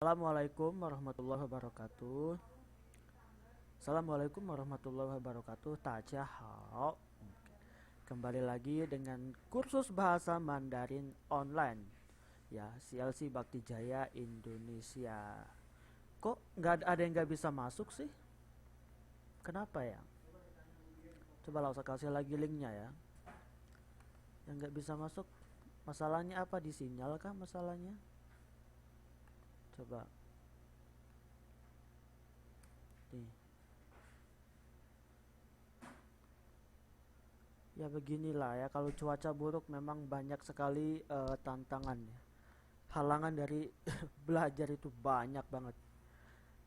Assalamualaikum warahmatullahi wabarakatuh. Assalamualaikum warahmatullahi wabarakatuh. Tajahau. Kembali lagi dengan kursus bahasa Mandarin online. Ya, CLC Bakti Jaya Indonesia. Kok nggak ada yang nggak bisa masuk sih? Kenapa ya? Coba lah saya kasih lagi linknya ya. Yang nggak bisa masuk, masalahnya apa? Di sinyal kah masalahnya? Coba. Nih. Ya beginilah ya, kalau cuaca buruk memang banyak sekali tantangannya. Halangan dari belajar itu banyak banget.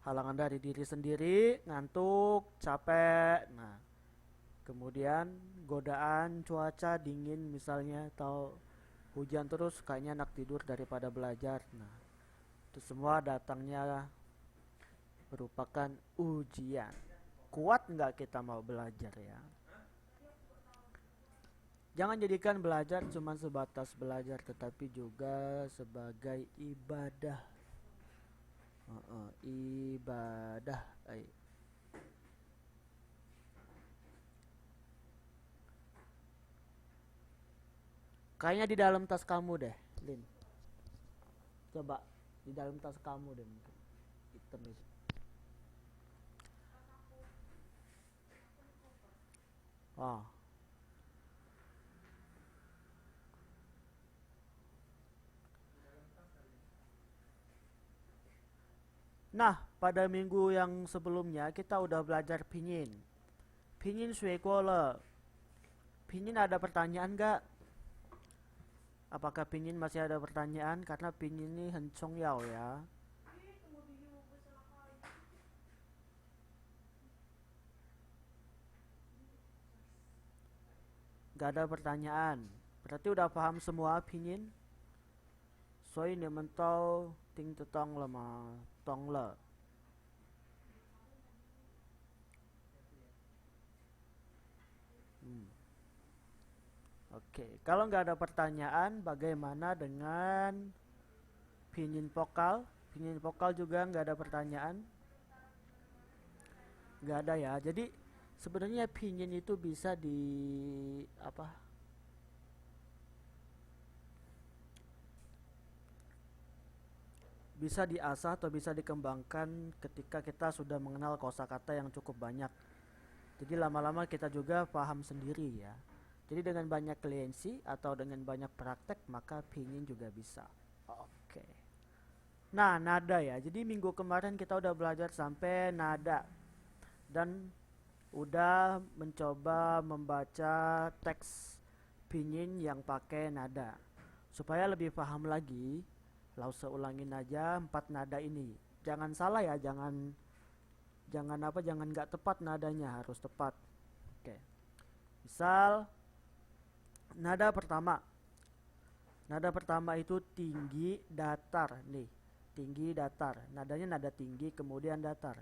Halangan dari diri sendiri, ngantuk, capek. Nah, kemudian godaan cuaca dingin misalnya atau hujan terus kayaknya enak tidur daripada belajar. Nah, itu semua datangnya merupakan ujian. Kuat nggak kita mau belajar ya? Jangan jadikan belajar cuma sebatas belajar, tetapi juga sebagai ibadah. Ibadah. Kayaknya di dalam tas kamu deh, Lin. Coba di dalam tas kamu deh mungkin. Hitam itu. Oh. Nah, pada minggu yang sebelumnya kita udah belajar pinyin. Pinyin sui guo le. Pinyin ada pertanyaan nggak? Apakah pinyin masih ada pertanyaan? Karena pinyin ini hencong yao ya. Gak ada pertanyaan. Berarti udah paham semua pinyin? So ini mentau ting tetong le ma tong le. Hmm. Oke, kalau nggak ada pertanyaan, bagaimana dengan pinyin vokal? Pinyin vokal juga nggak ada pertanyaan? Nggak ada ya. Jadi sebenarnya pinyin itu bisa di apa? Bisa diasah atau bisa dikembangkan ketika kita sudah mengenal kosakata yang cukup banyak. Jadi lama-lama kita juga paham sendiri ya. Jadi dengan banyak kliensi atau dengan banyak praktek maka pinyin juga bisa. Oke. Nah, nada ya. Jadi minggu kemarin kita udah belajar sampai nada dan udah mencoba membaca teks pinyin yang pakai nada. Supaya lebih paham lagi, Lause ulangin aja 4 nada ini. Jangan salah ya, jangan jangan apa jangan nggak tepat nadanya, harus tepat. Oke. Misal nada pertama. Nada pertama itu tinggi datar nih. Tinggi datar. Nadanya nada tinggi kemudian datar.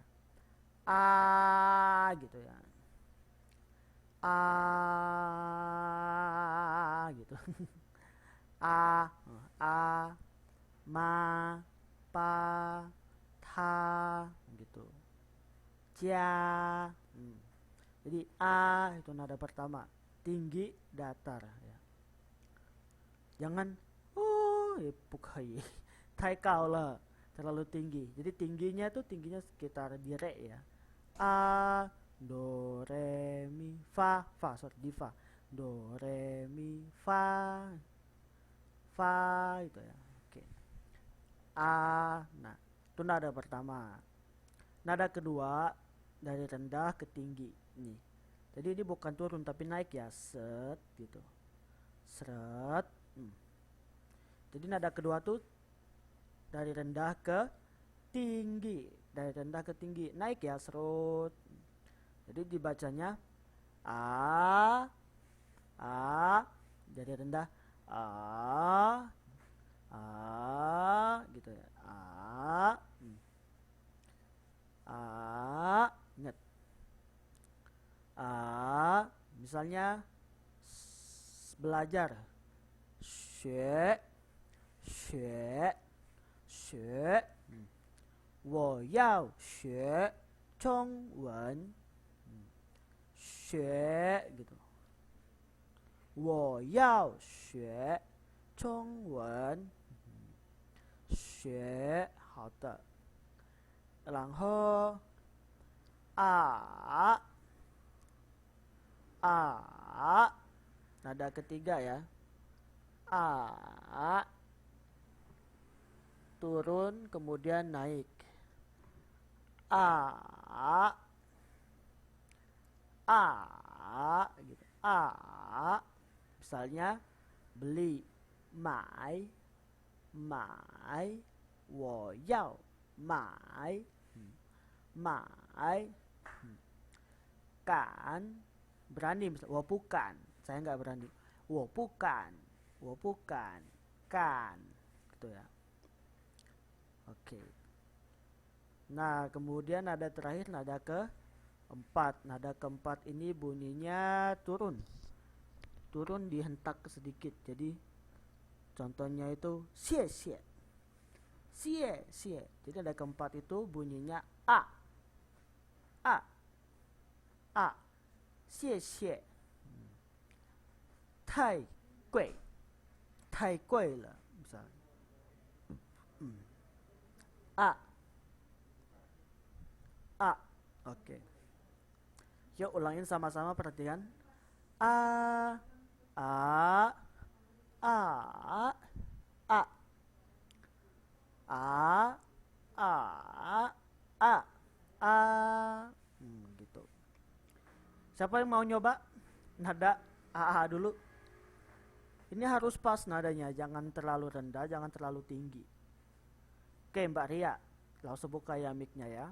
A gitu ya. A gitu. A A ma pa tha gitu. Cia. Jadi A itu nada pertama, tinggi datar ya. Jangan pukai tai kau lah, terlalu tinggi. Jadi tingginya tuh tingginya sekitar di re ya. A do re mi fa fa sorry di fa do re mi fa fa itu ya. Oke. A, nah itu nada pertama. Nada kedua dari rendah ke tinggi nih. Jadi ini bukan turun tapi naik ya, set gitu. Seret. Jadi nada kedua tuh dari rendah ke tinggi, dari rendah ke tinggi, naik ya, serut. Jadi dibacanya a a dari rendah a gitu ya. Ingat misalnya belajar she she she 我要学中文，学 gitu. 我要学中文，学好的。然后a nada ketiga ya. A turun kemudian naik. A gitu. Misalnya beli, mai, mai, 我要买 mai, kan berani, misal 我不敢 saya nggak berani, 我不敢 kan gitu ya. Oke. Nah, kemudian nada terakhir nada keempat. Nada keempat ini bunyinya turun. Turun dihentak sedikit. Jadi contohnya itu xie xie. Xie xie. Jadi nada keempat itu bunyinya a. A. A. Xie xie. Tai gui. Tai gui le misalnya. A. A. Oke. Yuk ulangin sama-sama, perhatikan. A. A. A. A. A. A. A. A. Gitu. Siapa yang mau nyoba nada A dulu? Ini harus pas nadanya, jangan terlalu rendah, jangan terlalu tinggi. Oke, Mbak Ria, langsung buka ya mic-nya ya.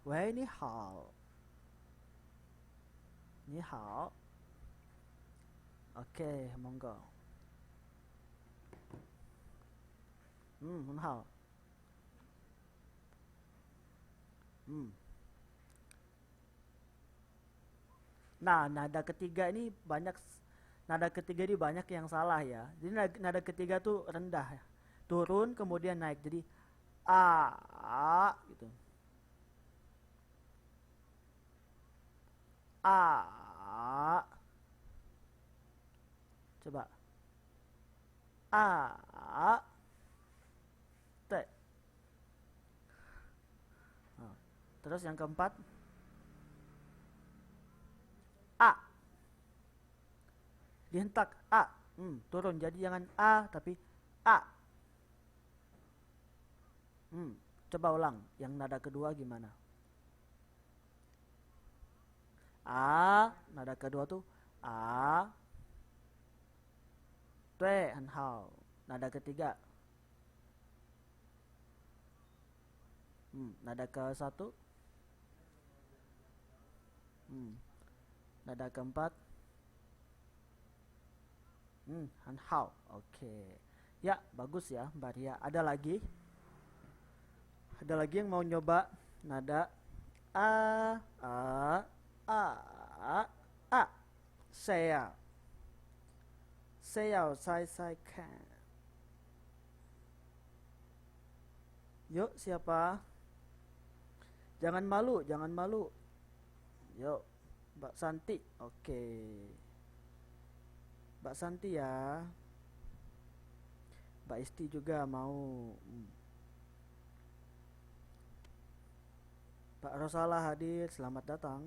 喂，你好，你好，OK，monggo，很好，Nah, nada ketiga ini banyak yang salah ya. Jadi nada ketiga tuh rendah, turun kemudian naik. Jadi a gitu. A. Coba. A. T. Terus yang keempat. A. Dihentak A. Turun. Jadi jangan A tapi A. Coba ulang. Yang nada kedua gimana? A. Nada kedua tuh A. Tue, han hao. Nada ketiga. Nada ke satu. Nada keempat. Han hao. Oke. Ya, bagus ya, Mbak Ria. Ada lagi? Ada lagi yang mau nyoba nada A. Saya kan. Yuk, siapa? Jangan malu, jangan malu. Yuk, Mbak Santi. Oke. Mbak Santi ya. Mbak Isti juga mau. Pak Rosala hadir, selamat datang.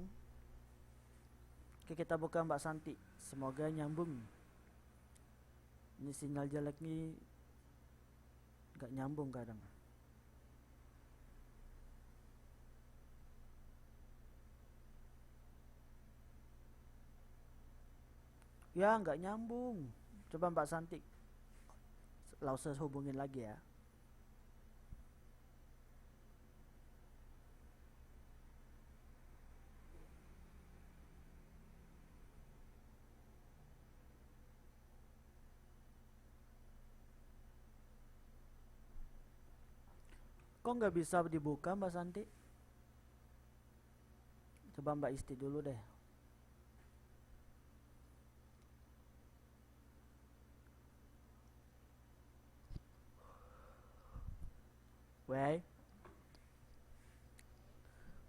Oke, kita buka Mbak Santi. Semoga nyambung. Ini sinyal jelek nih, gak nyambung kadang. Ya, nggak nyambung. Coba Mbak Santi, langsung hubungin lagi ya. Kok nggak bisa dibuka Mbak Santi? Coba Mbak Isti dulu deh. 喂，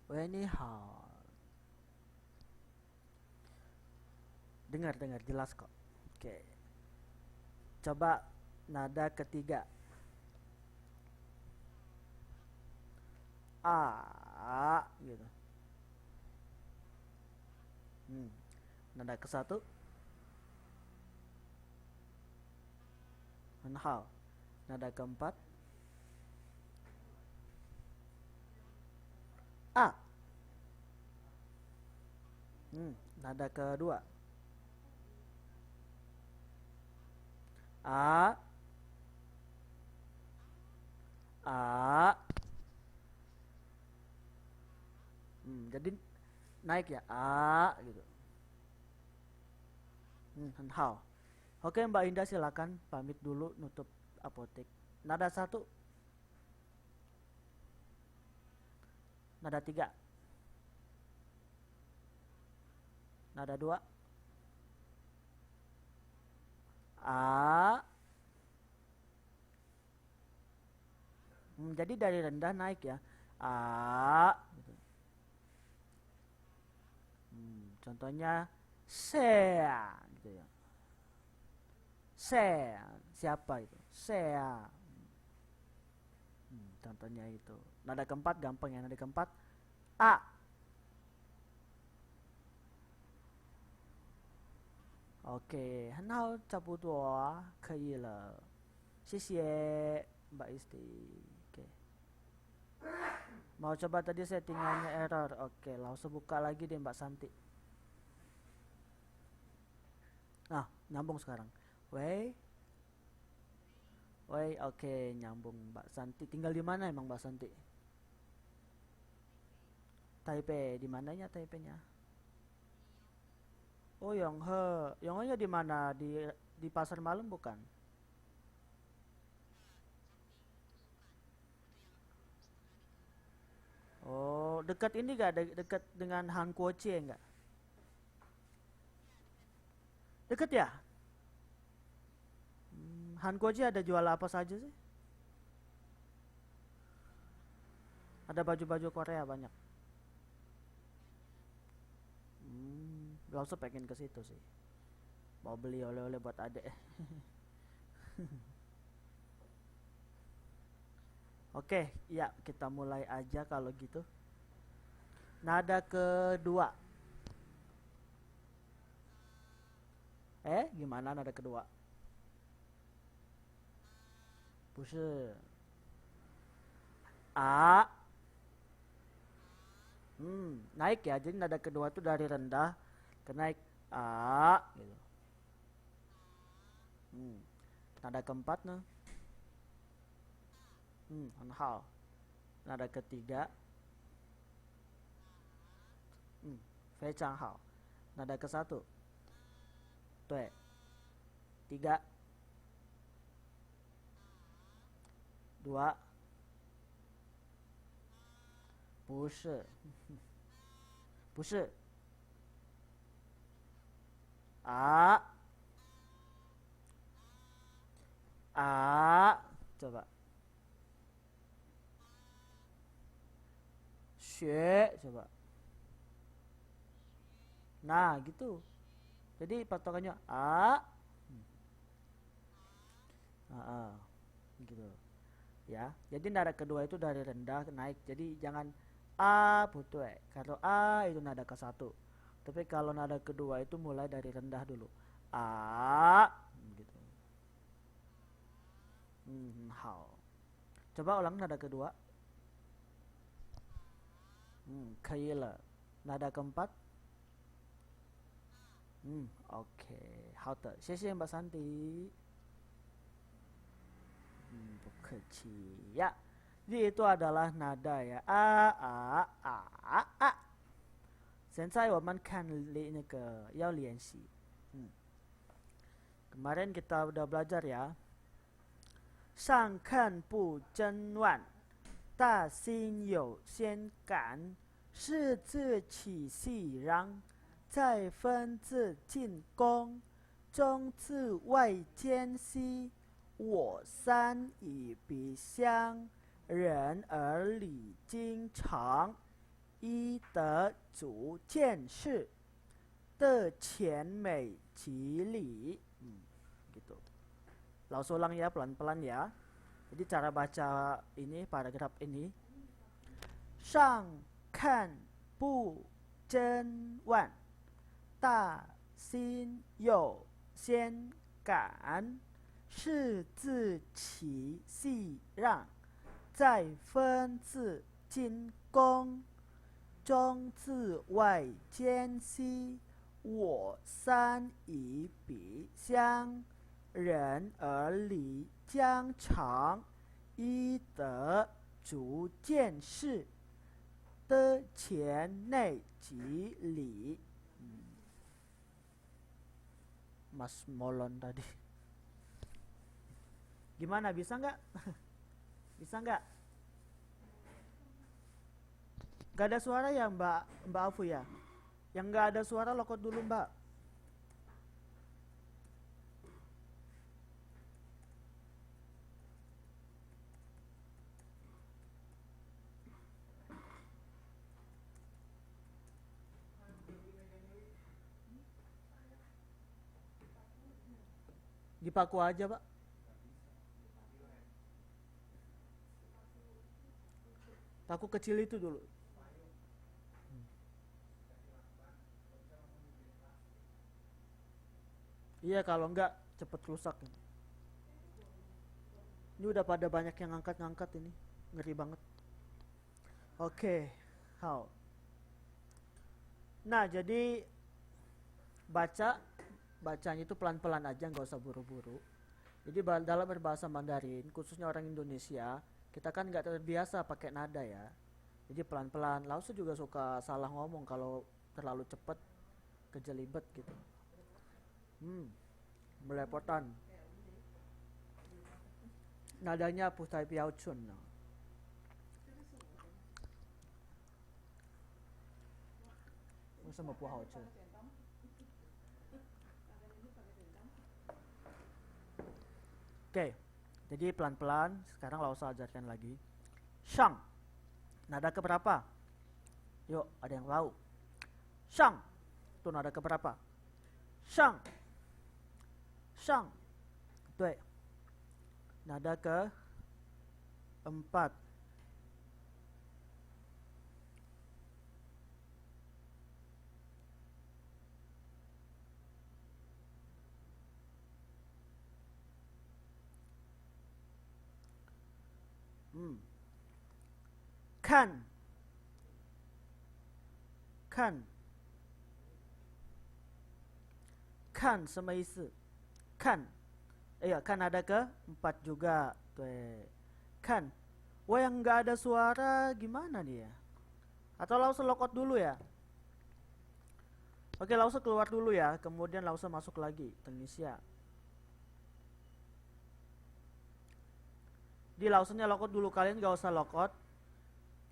喂，你好。Dengar, dengar, jelas kok. Oke. Coba nada ketiga. A gitu. Hmm. Nada ke satu. Hao. Nada keempat. A. Nada kedua. A. A. Jadi naik ya. A gitu. Hao. Oke Mbak Indah silakan pamit dulu nutup apotek. Nada satu. Nada tiga. Nada dua. A. Jadi dari rendah naik ya. A gitu. Contohnya sea gitu ya. Sea, siapa itu? Sea. Contohnya itu. Nada keempat gampang ya. Nada keempat A. Oke, 很好，差不多可以了。谢谢 Mbak Isti. Oke. Mau coba tadi settingannya error. Oke, langsung buka lagi deh Mbak Santi. Nah, nyambung sekarang. Wey. Wey, oke, nyambung Mbak Santi. Tinggal di mana emang Mbak Santi? Taipei, di mananya Taipei-nya? Oh, Yonghe. Yonghe-nya di mana? Di pasar malam bukan? Oh, dekat ini gak? Dekat dengan Han Kuoche enggak? Dekat ya? Han Kuoche ada jual apa saja sih? Ada baju-baju Korea banyak. Langsung pengen ke situ sih. Mau beli oleh-oleh buat adek. Oke, ya kita mulai aja kalau gitu. Nada kedua. Gimana nada kedua? 不是 A. Naik ya. Jadi nada kedua tuh dari rendah ke naik A gitu. Nada keempat nih. 很好. Nada ketiga. 非常好. Nada ke satu. 对. Tiga. Dua. 不是不是 A. A. Coba. 学 coba. Nah gitu. Jadi patokannya A. Gitu ya. Jadi nada kedua itu dari rendah naik. Jadi jangan A putih. Kalau A itu nada ke satu. Tapi kalau nada kedua itu mulai dari rendah dulu. A gitu. Hao. Coba ulang nada kedua. 可以了. Nada keempat. Oke. 好的，谢谢Mbak Santi. 不客气呀. Jadi itu adalah nada ya. A a a a a. 现在我们看那个要练习. Kemarin kita udah belajar ya. 上看不真乱，大心有先感，是自起细让，再分自进攻，中自外间隙，我山以彼乡，人而理经常依德足见识的甜美其理. Gitu. Laos ulang ya, pelan-pelan ya. Jadi cara baca ini, paragraf ini. Shang kan bu zhen wan, da xin you xian gan, shi zi qi xi让, 再分字精工，中字外间隙，我三以比相，人而理将长，依德足见识的前内及里. Mas Molon tadi. Gimana, bisa nggak? Bisa nggak? Nggak ada suara ya Mbak Afu ya? Yang nggak ada suara lokot dulu Mbak. Dipaku aja Pak. Paku kecil itu dulu. Iya, kalau enggak cepet rusak. Ini udah pada banyak yang ngangkat-ngangkat ini. Ngeri banget. Oke, how? Nah, jadi bacanya itu pelan-pelan aja, nggak usah buru-buru. Jadi dalam berbahasa Mandarin, khususnya orang Indonesia, kita kan nggak terbiasa pakai nada ya. Jadi pelan-pelan. Lausu juga suka salah ngomong kalau terlalu cepet, kejelibet gitu. Melepotan. Nadanya Putai Piao Chun. Sama Pu Hao Chun. Oke, jadi pelan-pelan. Sekarang Lausa ajarkan lagi. Shang, nada keberapa? Yuk, ada yang tahu? Shang, itu nada keberapa? Shang, shang, 对, nada ke 4. Kan, kan, kan sama isi. Kan, iya kan ada ke 4 juga. Tuh, kan. Wah, yang nggak ada suara gimana nih ya? Atau Lausa lokot dulu ya? Oke, Lausa keluar dulu ya. Kemudian Lausa masuk lagi, Indonesia. Di Lausanya lokot dulu, kalian nggak usah lokot.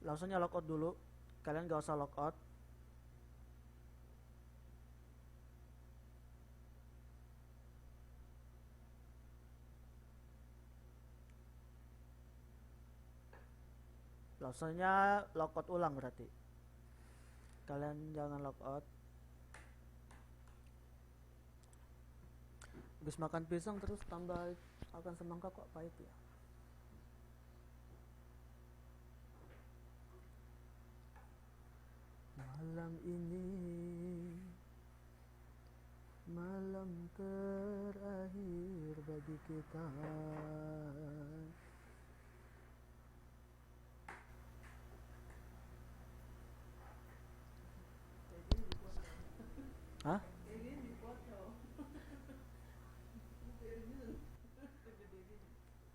Lausanya logout dulu. Kalian gak usah logout. Lausanya logout ulang berarti. Kalian jangan logout. Habis makan pisang terus tambah akan semangka kok pahit ya. Malam ini malam terakhir bagi kita. Hah?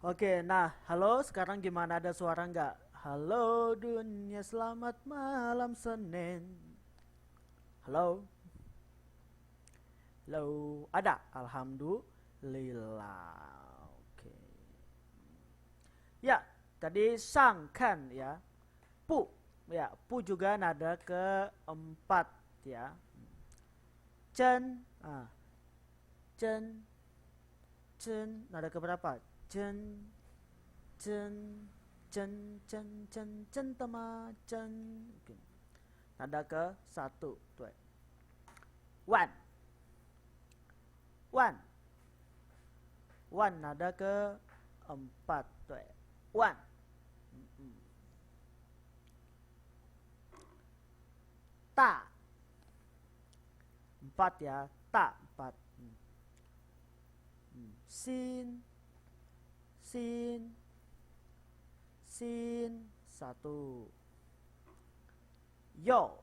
Oke, nah, halo, sekarang gimana, ada suara nggak? Halo dunia, selamat malam Senin. Halo? Halo? Ada? Alhamdulillah. Oke. Ya, tadi sang kan ya. Pu. Ya, pu juga nada ke-4 ya. Chen. Chen. Chen nada keberapa? Chen. Chen. 真真真真的吗？真 nada ke satu tuh. Wan wan wan nada ke empat tuh. Wan ta empat ya, ta empat. Sin sin sin satu. Yo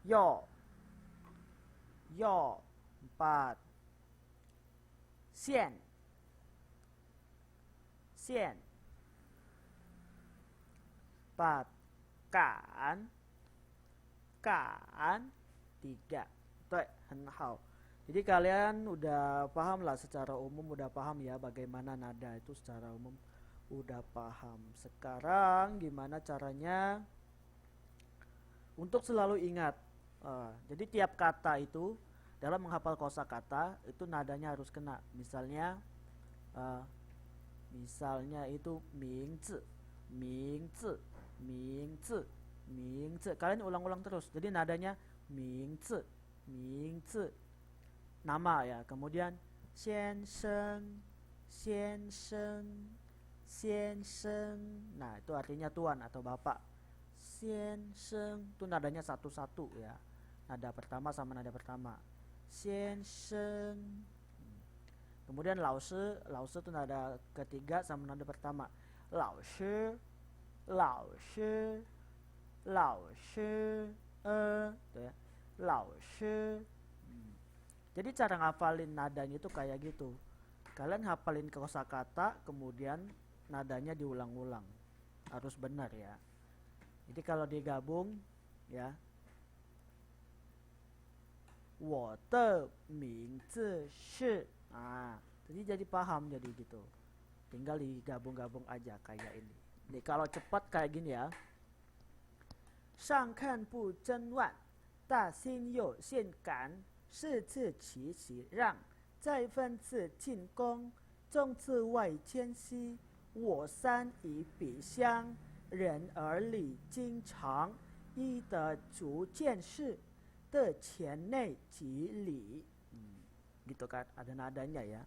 yo yo empat. Xian xian empat. Kan kan tiga. Tuh, hao. Jadi kalian udah paham lah secara umum, udah paham ya bagaimana nada itu secara umum udah paham. Sekarang gimana caranya untuk selalu ingat. Jadi tiap kata itu dalam menghafal kosakata itu nadanya harus kena. Misalnya itu mingzi, mingzi, mingzi, mingzi. Kalian ulang-ulang terus. Jadi nadanya mingzi, mingzi. Nama ya. Kemudian xian sheng, xian sheng, xian sheng. Nah, itu artinya tuan atau bapak. Xian sheng itu nadanya satu-satu ya. Nada pertama sama nada pertama. Xian sheng. Kemudian lao shi, lao shi itu nada ketiga sama nada pertama. Lao shi, lao shi, lao shi, tuh ya. Lao shi. Jadi cara ngafalin nadanya itu kayak gitu. Kalian hafalin kosakata, kemudian nadanya diulang-ulang. Harus benar ya. Jadi kalau digabung ya. 我的名字是 jadi paham jadi gitu. Tinggal digabung-gabung aja kayak ini. Nih kalau cepat kayak gini ya. 上看不真万，大心有限感，四次其其让，再分次进攻，中次外谦虚，我山以彼乡，人而礼经常，一的逐渐事的前内及里。Gitu kan, ada nadanya ya.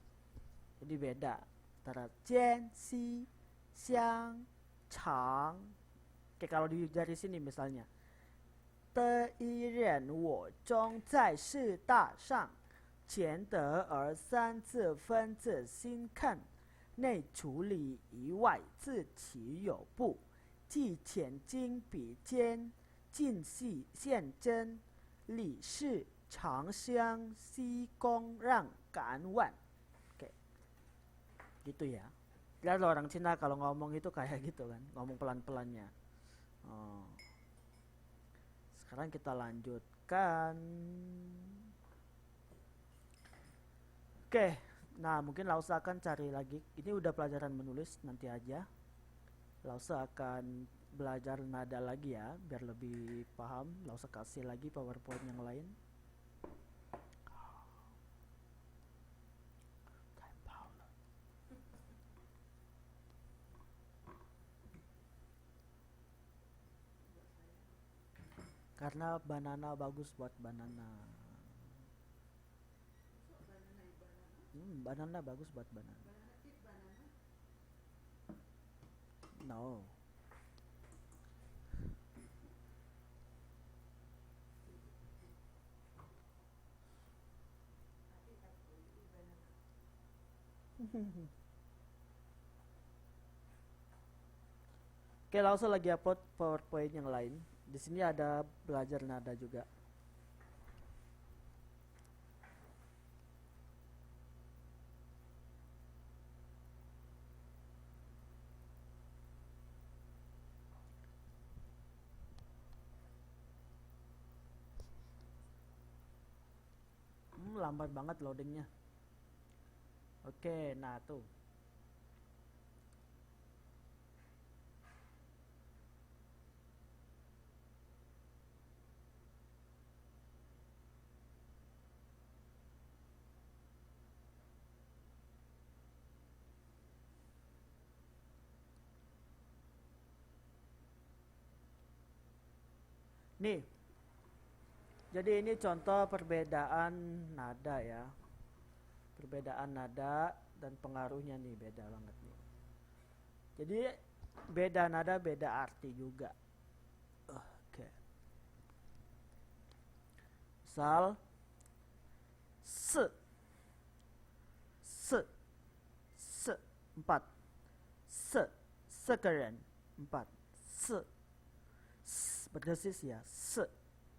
Jadi beda antara jian, xi, xiang, chang. Oke, kalau dari sini misalnya 的一人我中在事大上，前得而三字分字心看，内处理以外自其有部，既浅经比肩，近细现真，理事长相西公让感万。Oke. Gitu ya. Lihat orang Cina kalau ngomong itu kayak gitu kan, ngomong pelan-pelannya. Sekarang kita lanjutkan. Oke, nah mungkin Lausa akan cari lagi. Ini udah pelajaran menulis, nanti aja Lausa akan belajar nada lagi ya, biar lebih paham. Lausa kasih lagi PowerPoint yang lain. Karena banana bagus buat banana. Banana bagus buat banana. No. Oke, langsung lagi upload PowerPoint yang lain. Di sini ada belajar nada juga. Lambat banget loadingnya. Oke, nah tuh. Nih, jadi ini contoh perbedaan nada ya. Perbedaan nada dan pengaruhnya nih beda banget nih. Jadi beda nada beda arti juga. Oke. Misal se, se, se, 4. Se, sekeren, 4. Se, berdesis ya, se.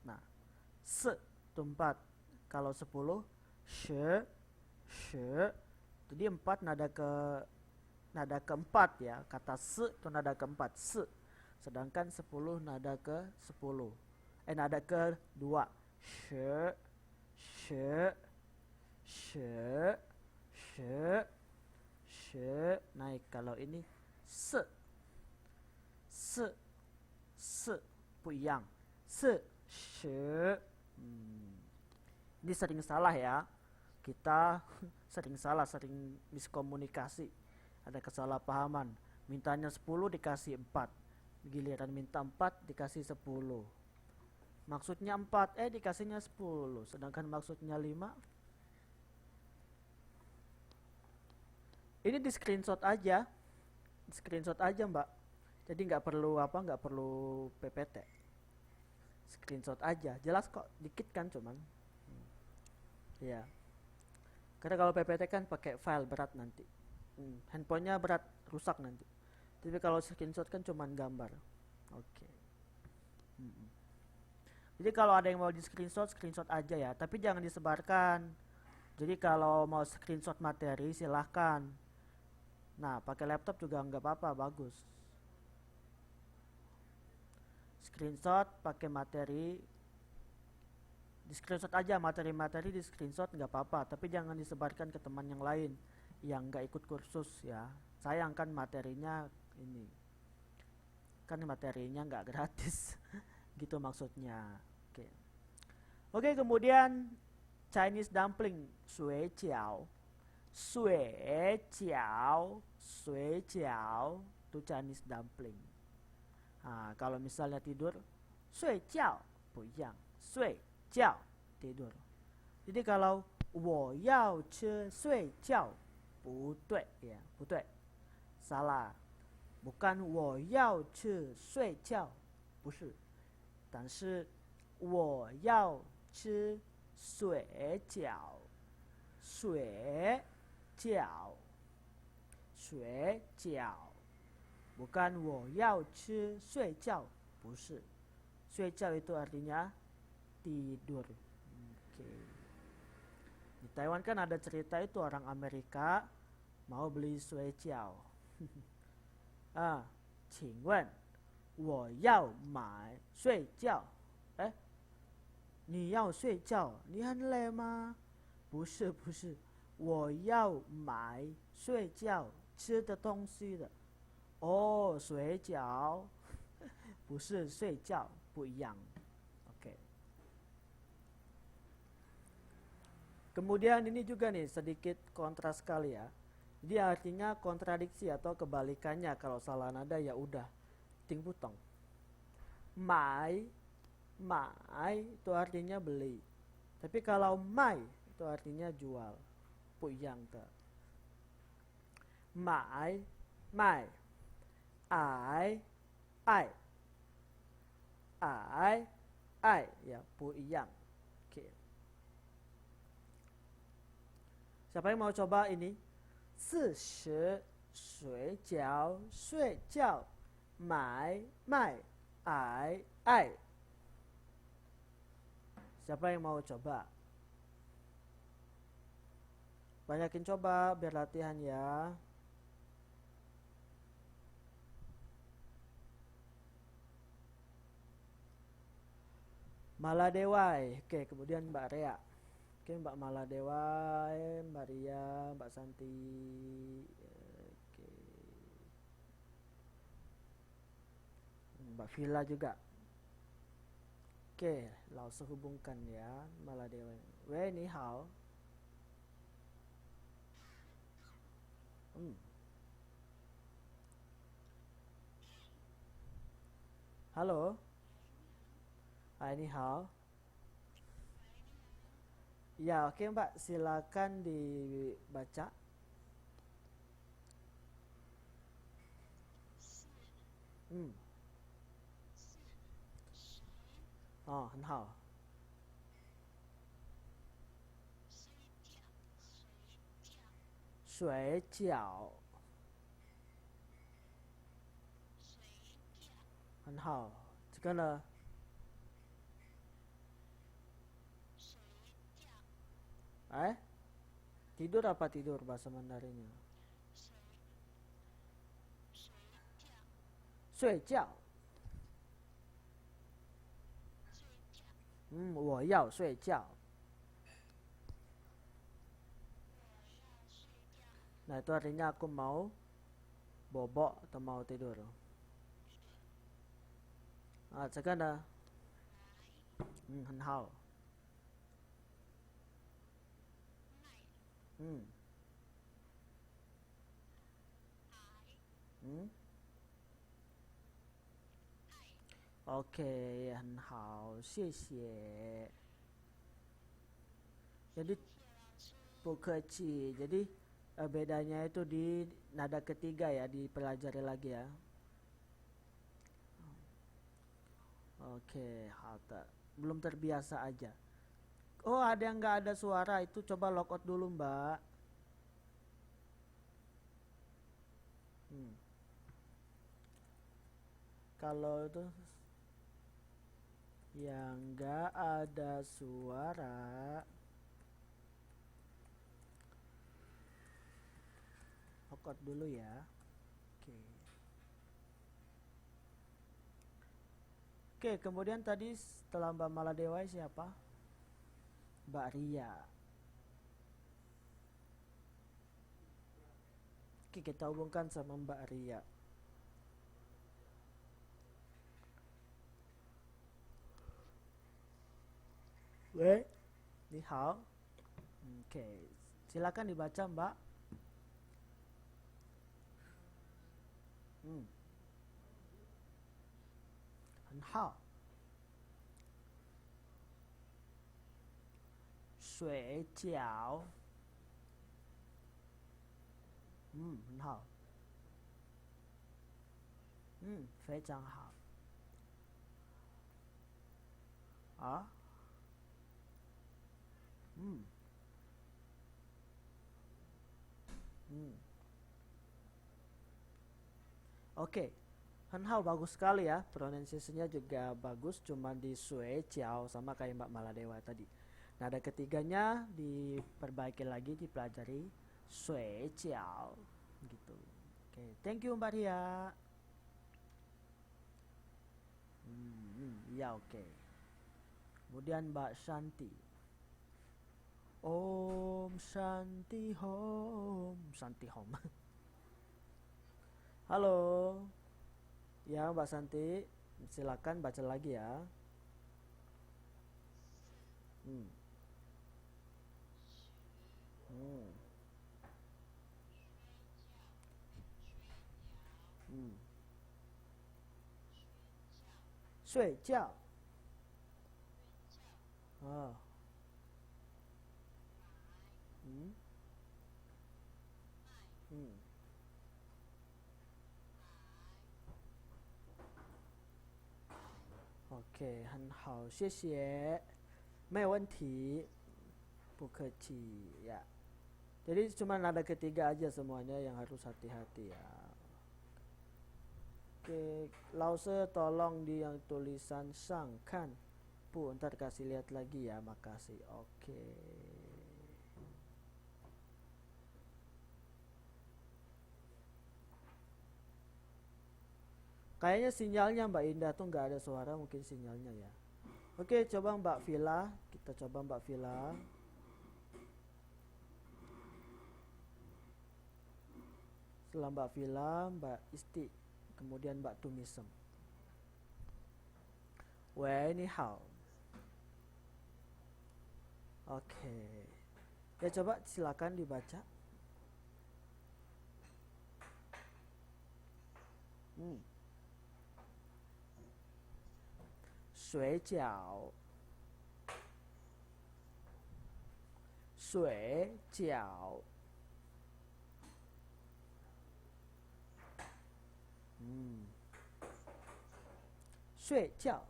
Nah, se itu 4. Kalau 10, she, she. Jadi 4 nada keempat ya. Kata se itu nada keempat, se. Sedangkan 10 nada ke 10. Nada kedua. She, she, she, she, she. Naik. Kalau ini se, se, se, 不一样. Se, she. Ini sering salah ya. Kita sering salah, sering miskomunikasi. Ada kesalahpahaman. Mintanya 10 dikasih 4. Giliran minta 4 dikasih 10. Maksudnya 4, dikasihnya 10. Sedangkan maksudnya 5. Ini di screenshot aja. Di screenshot aja, Mbak. Jadi nggak perlu PPT. Screenshot aja. Jelas kok, dikit kan cuman. Ya. Karena kalau PPT kan pakai file berat nanti. Handphonenya berat, rusak nanti. Tapi kalau screenshot kan cuman gambar. Oke. Jadi kalau ada yang mau di screenshot, screenshot aja ya. Tapi jangan disebarkan. Jadi kalau mau screenshot materi silahkan. Nah, pakai laptop juga nggak apa-apa, bagus. Screenshot pakai materi, di screenshot aja materi-materi, di screenshot nggak apa-apa, tapi jangan disebarkan ke teman yang lain yang nggak ikut kursus ya. Sayang kan materinya ini, kan materinya nggak gratis. Gitu maksudnya. Oke, kemudian Chinese dumpling, sui jiao, sui jiao, sui jiao itu Chinese dumpling. Nah, kalau misalnya tidur, sui jiao, 不一样, sui jiao, tidur. Jadi kalau 我要吃睡觉, 不对ya, 不对, salah. Bukan 我要吃睡觉, 不是. 但是我要吃水饺, 水饺, 水饺. Bukan 我要吃睡觉, 不是. 睡觉 itu artinya tidur. Di Taiwan kan ada cerita itu orang Amerika mau beli 水饺. 请问我要买睡觉. 你要睡觉？你很累吗？不是不是，我要买睡觉吃的东西的。哦，水饺，不是睡觉，不一样。Oke. Kemudian ini juga nih sedikit kontras sekali ya. Jadi artinya kontradiksi atau kebalikannya, kalau salah nada ya udah ting putong. Mai, mai itu artinya beli. Tapi kalau mai itu artinya jual. 不一样的. Mai, mai. Ai, ai. Ai, ai ya, 不一样. Oke. Siapa yang mau coba ini? 40水饺睡觉买卖ai ai. Siapa yang mau coba? Banyakin coba biar latihan ya. Maladewai. Oke, kemudian Mbak Rea. Oke, Mbak Maladewai, Mbak Ria, Mbak Santi. Oke. Mbak Vila juga. Oke, langsung hubungkan ya Maladewai. Wei, ni hao. Halo. Ini hao. Ya, oke Mbak, silakan dibaca. Hmm. Oh, 很好。水饺，很好。这个呢？哎，tidur apa tidur bahasa Mandarinnya? 睡觉。我要睡觉。Nah, itu artinya aku mau bobok atau mau tidur. Ah, 这个呢？很好。嗯嗯，oke， 很好，谢谢。Jadi Pukechi. Jadi bedanya itu di nada ketiga ya, dipelajari lagi ya. Oke, halte. Belum terbiasa aja. Oh, ada yang nggak ada suara itu coba logout dulu, Mbak. Hmm. Kalau itu yang nggak ada suara, logout dulu ya. Oke. Oke, kemudian tadi setelah Mbak Maladewa siapa? Mbak Ria. Oke, kita hubungkan sama Mbak Ria. Weh, ni hao. Oke, silakan dibaca Mbak. 嗯，很好。水饺，很好。非常好。啊，嗯嗯，oke. Hanhao bagus sekali ya, pronunciation-nya juga bagus, cuma di sue ciao sama kayak Mbak Maladewa tadi. Nada ketiganya diperbaiki lagi, dipelajari sue ciao gitu. Oke, thank you Mbak Ria. Ya oke. Kemudian Mbak Shanti. Om Shanti Hom, Shanti Hom. Halo. Ya, Mbak Santi, silakan baca lagi ya. Hmm. Hmm. Hmm. 睡觉。啊。嗯嗯，OK，很好，谢谢，没有问题，不客气ya. Jadi cuma nada ketiga aja semuanya yang harus hati-hati ya. Oke, Lause tolong di yang tulisan sang kan. Bu, ntar kasih lihat lagi ya, makasih. Oke. Kayaknya sinyalnya Mbak Indah tuh nggak ada suara, mungkin sinyalnya ya. Oke, coba Mbak Villa, kita coba Mbak Villa. Setelah Mbak Villa, Mbak Isti, kemudian Mbak Tumisem. Wei, ni hao. Oke. Ya coba silakan dibaca. 水饺，水饺，睡觉，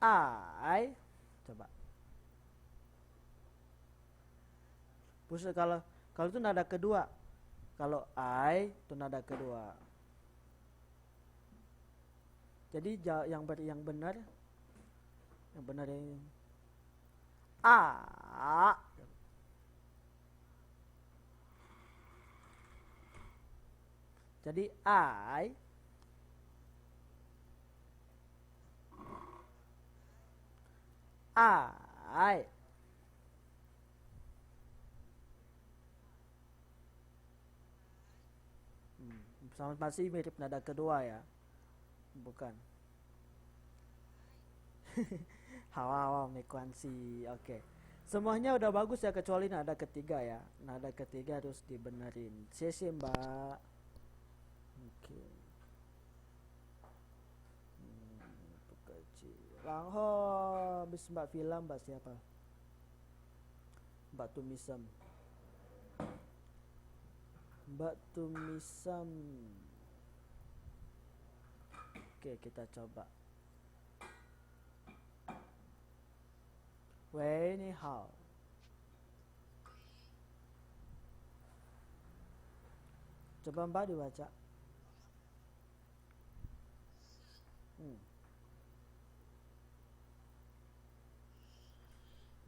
爱，coba. Buset, kalau itu nada kedua. Kalau I itu nada kedua. Jadi yang benar yang a. Jadi I. Sama masih mirip nada kedua ya. Bukan. Hawa mekuansi. Oke. Semuanya udah bagus ya kecuali nada ketiga ya. Nada ketiga harus dibenerin. Sesi Mbak. Oke. Kecil. Langho, habis Mbak Vila, Mbak siapa? Mbak Tumisam. Mbak Tumisam. Oke, kita coba. Wei, ni hao. Coba Mbak dibaca. Hmm.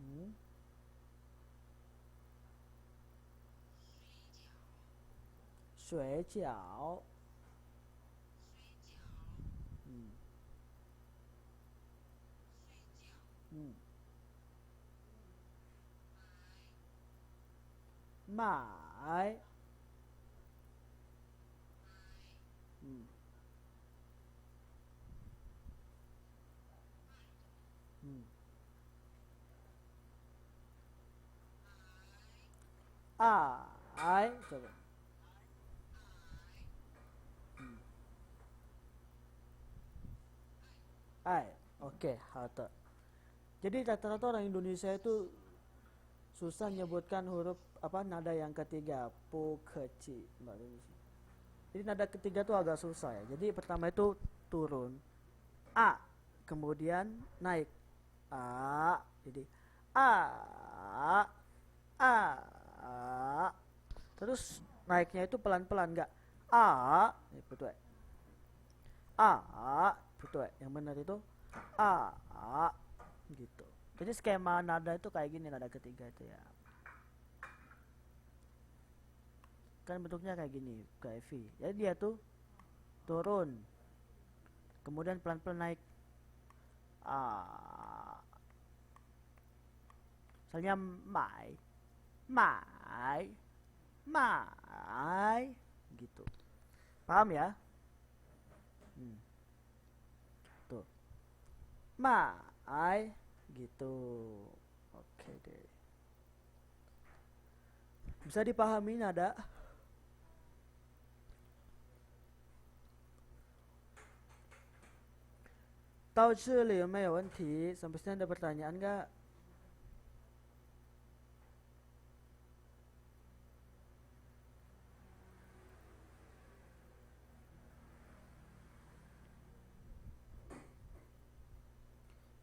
Hmm. 水饺，买，嗯嗯，爱，这个，爱，oke, hal Jadi rata-rata orang Indonesia itu susah menyebutkan huruf apa nada yang ketiga, po kecil, Mbak Indonesia. Jadi nada ketiga tuh agak susah ya. Jadi pertama itu turun a, kemudian naik a, jadi a, a, terus naiknya itu pelan-pelan nggak a, betul a, betul yang benar itu a, gitu. Jadi skema nada itu kayak gini, nada ketiga itu ya. Kan bentuknya kayak gini, kayak V. Jadi dia tuh turun, kemudian pelan-pelan naik. Misalnya mai, mai, mai, gitu. Paham ya? Tuh, mai, gitu. Oke deh. Bisa dipahami nada? Tahu cili没有问题? Sampai sini ada pertanyaan nggak?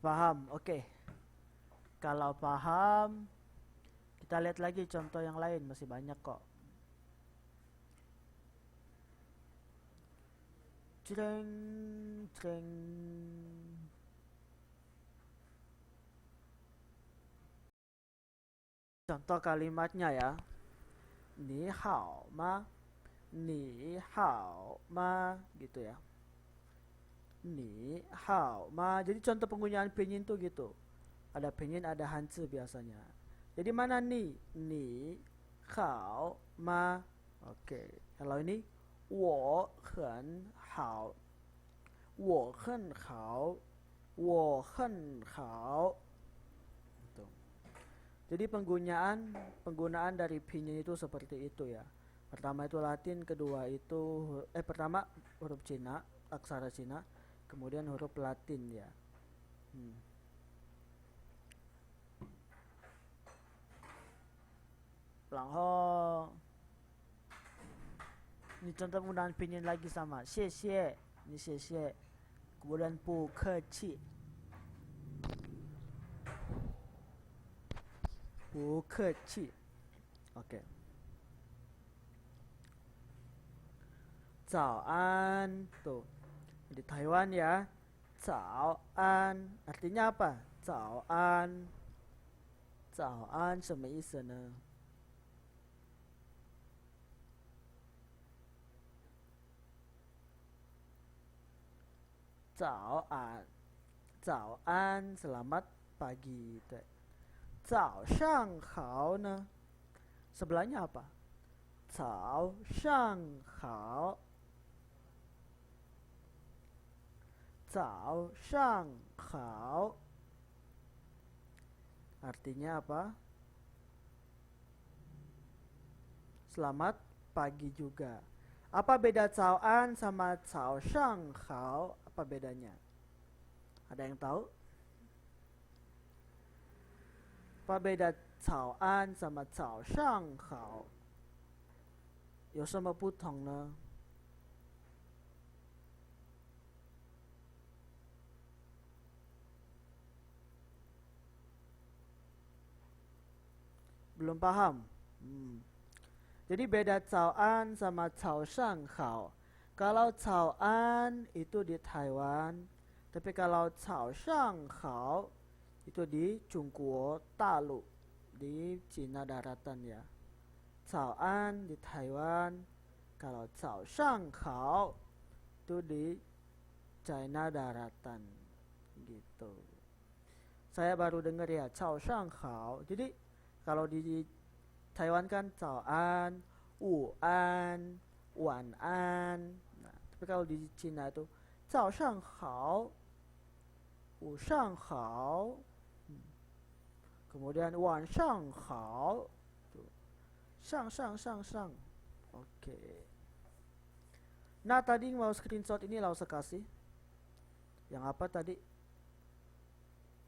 Paham? Oke. Kalau paham, kita lihat lagi contoh yang lain, masih banyak kok. Jreng, jreng. Contoh kalimatnya ya. Ni hao ma, ni hao ma, gitu ya. Ni hao ma. Jadi contoh penggunaan pinyin tuh gitu. Ada pinyin, ada hanzi biasanya. Jadi mana ni? Ni hao ma. Oke. Kalau ini 我很好我很好我很好 Jadi penggunaan dari pinyin itu seperti itu ya. Pertama itu Latin, kedua itu pertama huruf Cina, aksara Cina, kemudian huruf Latin ya. Hmm. Langho. Ini contoh penggunaan pinyin lagi sama. Xie xie, ini xie xie. Kemudian bu ke ci. Bu ke ci. Oke. Zao an tuh. Di Taiwan ya. Zao an artinya apa? Zao an. Zao an 什么意思呢？早安，早安 selamat pagi. 对，早上好呢 sebelahnya apa? 早上好，早上好 artinya apa? Selamat pagi juga. Apa beda caoan sama cao shang hao? Apa bedanya? Ada yang tahu? Apa beda caoan sama cao shang hao? 有什么不同呢？ Belum paham? Jadi beda caoan sama cao shang hao. Kalau caoan itu di Taiwan, tapi kalau cao shang hao itu di Chungguo Dalu, di Cina daratan ya. Caoan di Taiwan, kalau cao shang hao itu di China daratan gitu. Saya baru dengar ya cao shang hao. Jadi kalau di Taiwan kan caoan, wuan, wanan. Nah, tapi kalau di Cina itu cao shang hao, wu shang hao, kemudian wan shang hao, shang shang shang shang. Oke. Nah tadi mau screenshot ini langsung kasih. Yang apa tadi?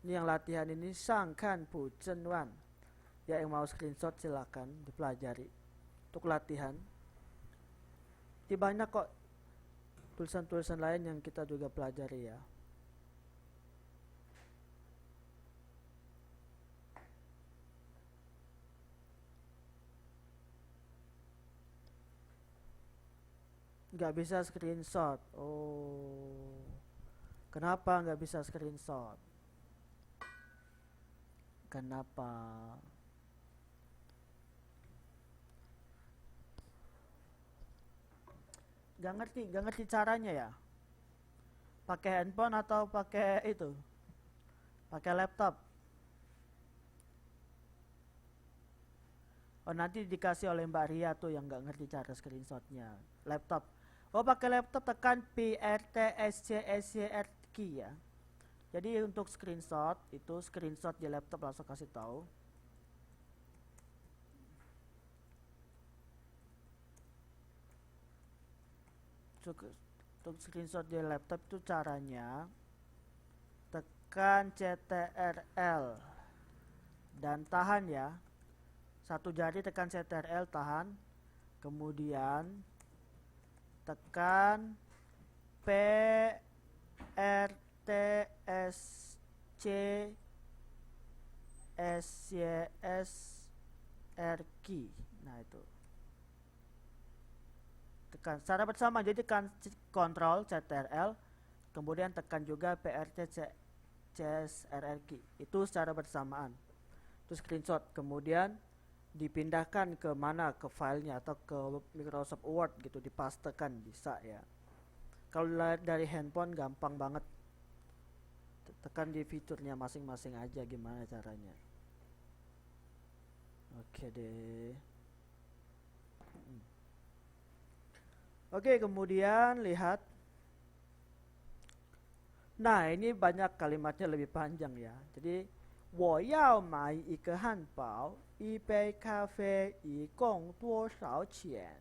Ini yang latihan ini shang kan pu zhen wan. Ya yang mau screenshot silakan dipelajari untuk latihan. Di banyak kok tulisan-tulisan lain yang kita juga pelajari ya. Nggak bisa screenshot. Oh, kenapa nggak bisa screenshot? Kenapa? Gak ngerti caranya ya. Pakai handphone atau pakai itu? Pakai laptop. Oh nanti dikasih oleh Mbak Ria tuh yang nggak ngerti cara screenshotnya. Laptop. Oh pakai laptop tekan PRTSCSCR key ya. Jadi untuk screenshot itu screenshot di laptop langsung kasih tahu. Untuk screenshot di laptop itu caranya tekan CTRL dan tahan ya. Satu jari tekan CTRL tahan, kemudian tekan PRTSCSCR key. Nah itu. Tekan secara bersama, jadi tekan Ctrl CTRL, kemudian tekan juga PRTCSRR key. Itu secara bersamaan. Itu screenshot, kemudian dipindahkan ke mana, ke filenya atau ke Microsoft Word gitu, dipastekan bisa ya. Kalau dari handphone gampang banget, tekan di fiturnya masing-masing aja gimana caranya. Oke deh. Oke, kemudian lihat. Nah ini banyak kalimatnya lebih panjang ya. Jadi 我要买一个汉堡，一杯咖啡，一共多少钱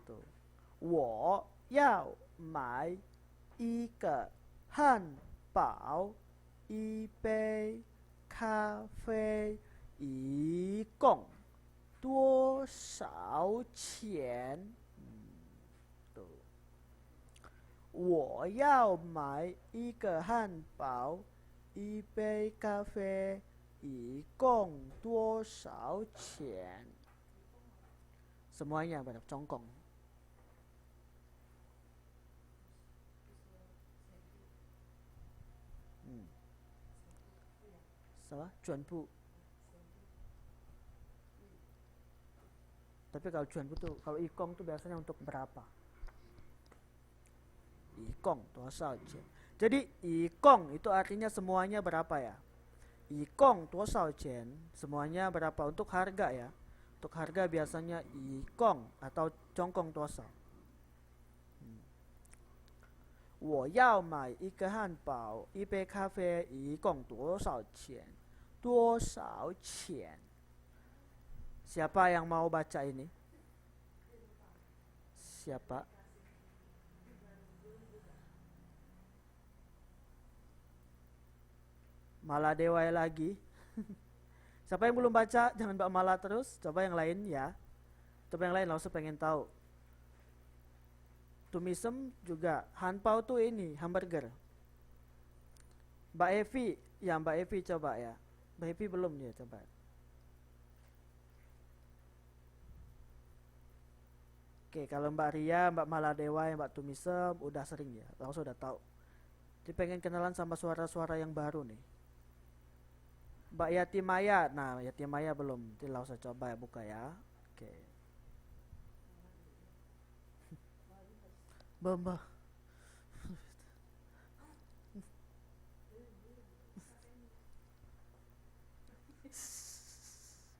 ？tuh. 我要买一个汉堡，一杯咖啡，一共多少钱？tuh. 我要买一个汉堡，一杯咖啡，一共多少钱？Semuanya pada congkong. Salah? 全部. Tapi kalau 全部 tuh, kalau ikong tuh biasanya untuk berapa? Ikong, 多少钱? Jadi ikong itu artinya semuanya berapa ya? Ikong 多少钱? Semuanya berapa untuk harga ya? Untuk harga biasanya ikong atau congkong 多少? 我要买一个汉堡，一杯咖啡，一共多少钱？多少钱？ Siapa yang mau baca ini? Siapa? Malah dewai lagi. Siapa yang belum baca, jangan Mbak Malah terus. Coba yang lain ya. Coba yang lain langsung pengen tahu. Tumisem juga. Hanpao tuh ini, hamburger. Mbak Evi, ya Mbak Evi coba ya. Mbak Evi belum ya, coba. Oke, kalau Mbak Ria, Mbak Maladewa, Mbak Tumisem udah sering ya, langsung udah tahu. Jadi pengen kenalan sama suara-suara yang baru nih. Mbak Yati Maya, nah Yati Maya belum, nanti langsung coba ya buka ya. Oke. Mbak.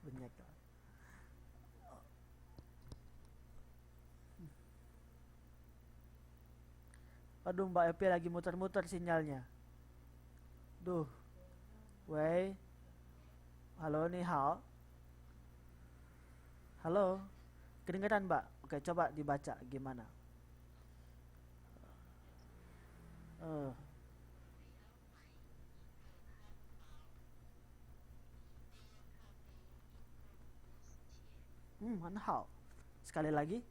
Banyak. Aduh, Mbak Epi lagi muter-muter sinyalnya. Duh. Wei. Halo, ni hao. Halo. Kedengeran, Mbak? Oke, coba dibaca gimana. Eh. 很好. Sekali lagi.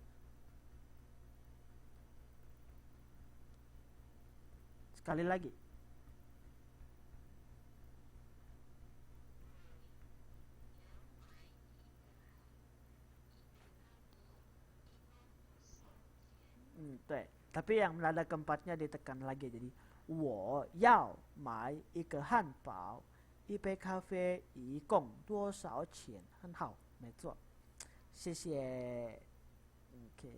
Sekali lagi. Tapi yang nada keempatnya ditekan lagi jadi 我要买一个汉堡，一杯咖啡，一共多少钱？很好，没错，谢谢。Oke.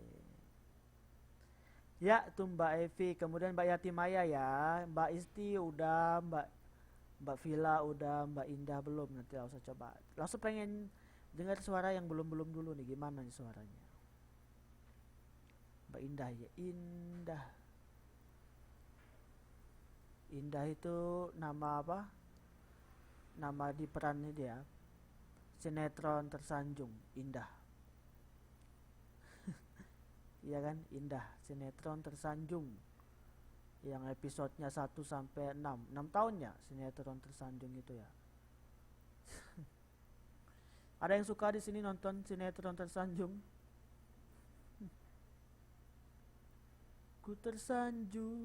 Ya, itu Mbak Evi, kemudian Mbak Yati Maya ya, Mbak Isti udah, Mbak Vila udah, Mbak Indah belum, nanti langsung coba. Langsung pengen dengar suara yang belum-belum dulu nih, gimana nih suaranya? Mbak Indah ya, Indah. Indah itu nama apa? Nama di perannya dia. Sinetron tersanjung, Indah. Iya kan, Indah, sinetron tersanjung. Yang episodenya 1 sampai 6. 6 tahun ya sinetron tersanjung itu ya. Ada yang suka di sini nonton sinetron tersanjung? Ku tersanjung.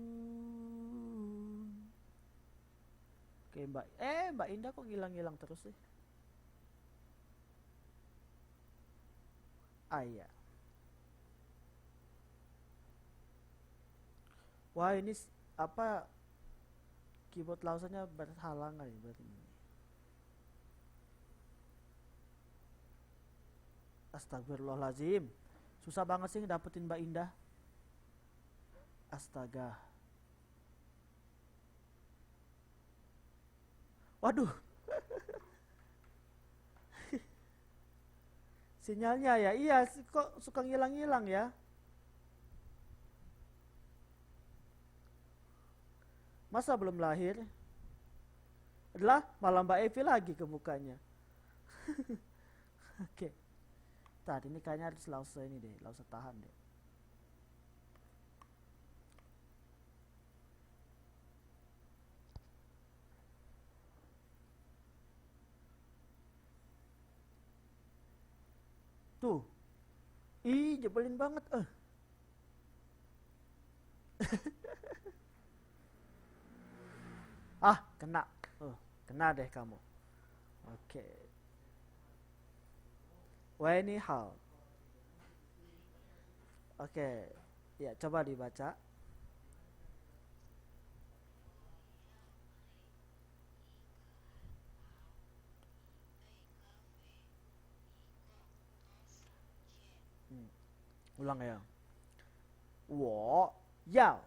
Oke, Mbak Indah kok ngilang-ngilang terus sih? Ah iya. Wah, ini apa, keyboard lausanya berhalangan ya berarti ini. Astagfirullahaladzim. Susah banget sih dapetin Mbak Indah. Astaga. Waduh. Sinyalnya ya, iya kok suka ngilang-ngilang ya. Masa belum lahir? adalah malah Mbak Evi lagi kebukanya. Oke. Tadi ini kayaknya harus Lause ini deh, Lause tahan deh. Tuh. Ih, jebelin banget. Ah, kena. Kena deh kamu. Oke. Wah, ini hal. Oke. Ya, coba dibaca. Ulang ya. 我要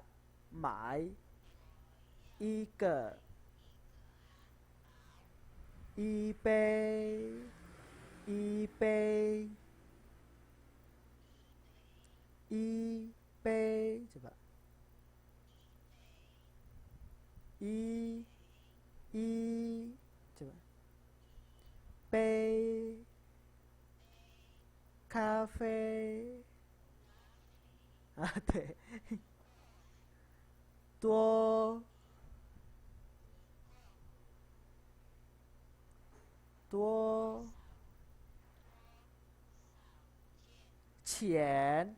买一杯coba i coba 杯咖啡啊对多多钱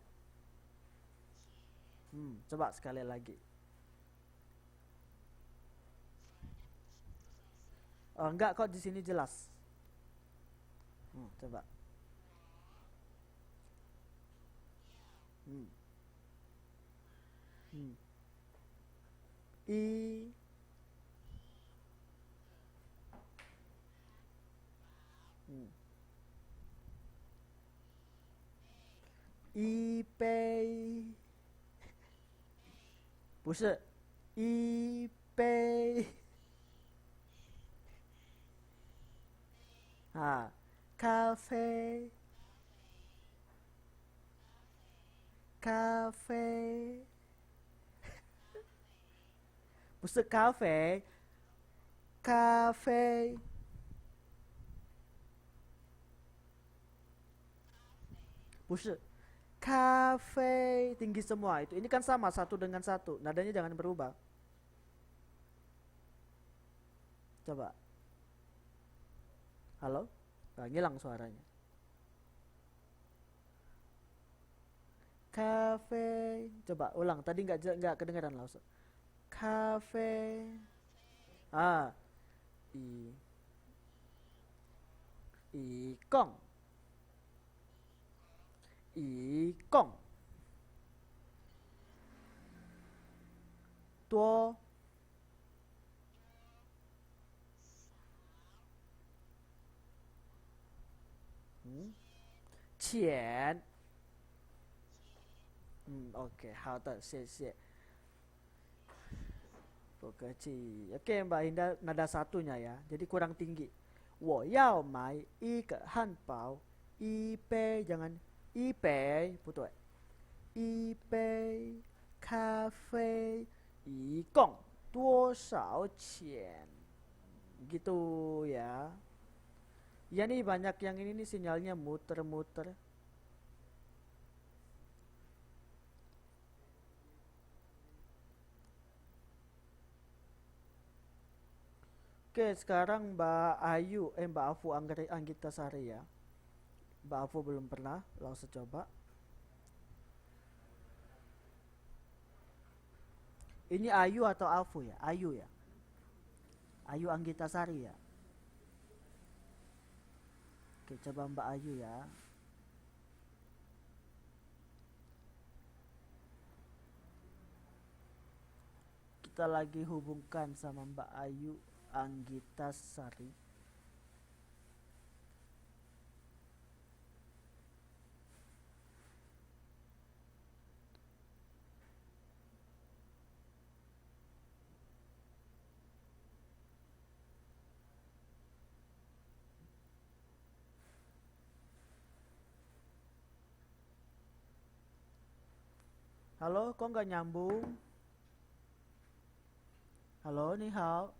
coba sekali lagi. Enggak kok di sini jelas. Coba. Hmm. Hmm. I hmm. 一杯不是一杯啊，咖啡咖啡不是咖啡咖啡不是咖啡tinggi semua itu. Ini kan sama satu dengan satu. Nadanya jangan berubah. Coba. Halo? Ngilang suaranya. Cafe. Coba ulang. Tadi nggak kedengaran langsung. Cafe. Ah. I. Ikong. Ikong. Tuo. 钱。Oke, 好的，谢谢。Bogaci. Oke, Mbak Indah nada satunya ya. Jadi kurang tinggi. 我要买一个汉堡，一杯 jangan 一杯 betul. 一杯咖啡一共多少钱 gitu ya. Ya nih banyak yang ini nih sinyalnya muter-muter. Oke, sekarang Mbak Afu Anggita Sari ya. Mbak Afu belum pernah, langsung coba. Ini Ayu atau Afu ya? Ayu ya. Ayu Anggita Sari ya. Oke, coba Mbak Ayu ya. Kita lagi hubungkan sama Mbak Ayu Anggita Sari. Halo, kok nggak nyambung? Halo, ni hao.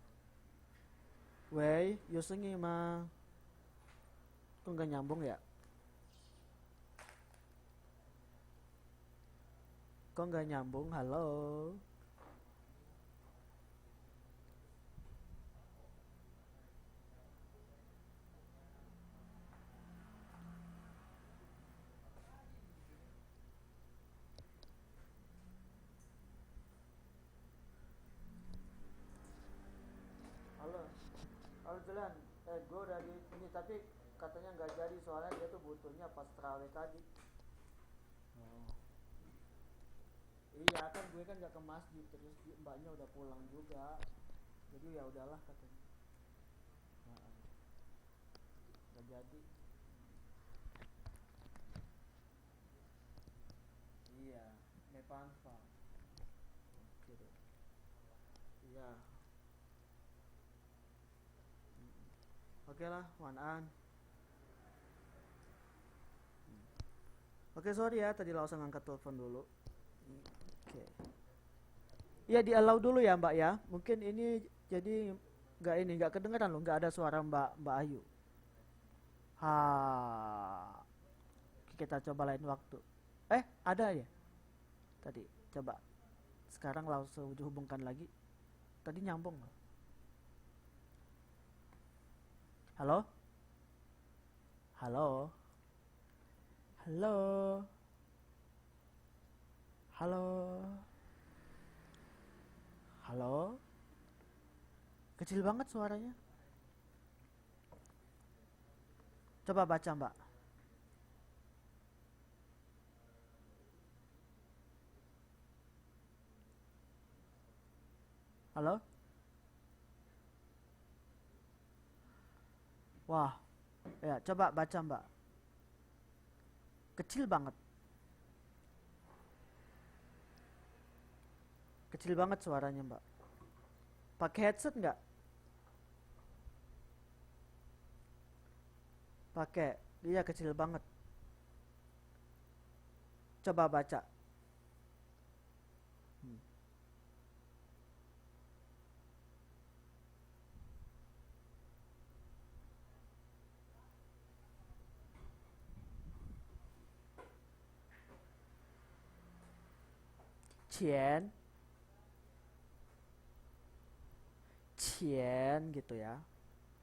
Wei, Yosengi mah. Kok nggak nyambung ya? Kok nggak nyambung? Halo. Halo. Halo jalan. Gue udah di ini tapi katanya nggak jadi soalnya dia tuh butuhnya pas terawih tadi. Oh. Iya kan gue kan gak ke masjid terus mbaknya udah pulang juga. Jadi ya udahlah katanya. Nah, nggak jadi. Iya, Nepanfa. Oke deh. Iya. Oke lah, Wan Oke, sorry ya tadi langsung angkat telepon dulu. Oke. Iya di allow dulu ya Mbak ya. Mungkin ini jadi nggak kedengeran loh, nggak ada suara Mbak Ayu. Ha. Kita coba lain waktu. Ada ya? Tadi coba. Sekarang langsung hubungkan lagi. Tadi nyambung loh. Halo? Halo? Halo? Halo? Halo? Kecil banget suaranya. Coba baca Mbak. Halo? Wah, ya coba baca Mbak. Kecil banget. Kecil banget suaranya Mbak. Pakai headset nggak? Pakai. Iya kecil banget. Coba baca. Hmm. 钱 钱 gitu ya.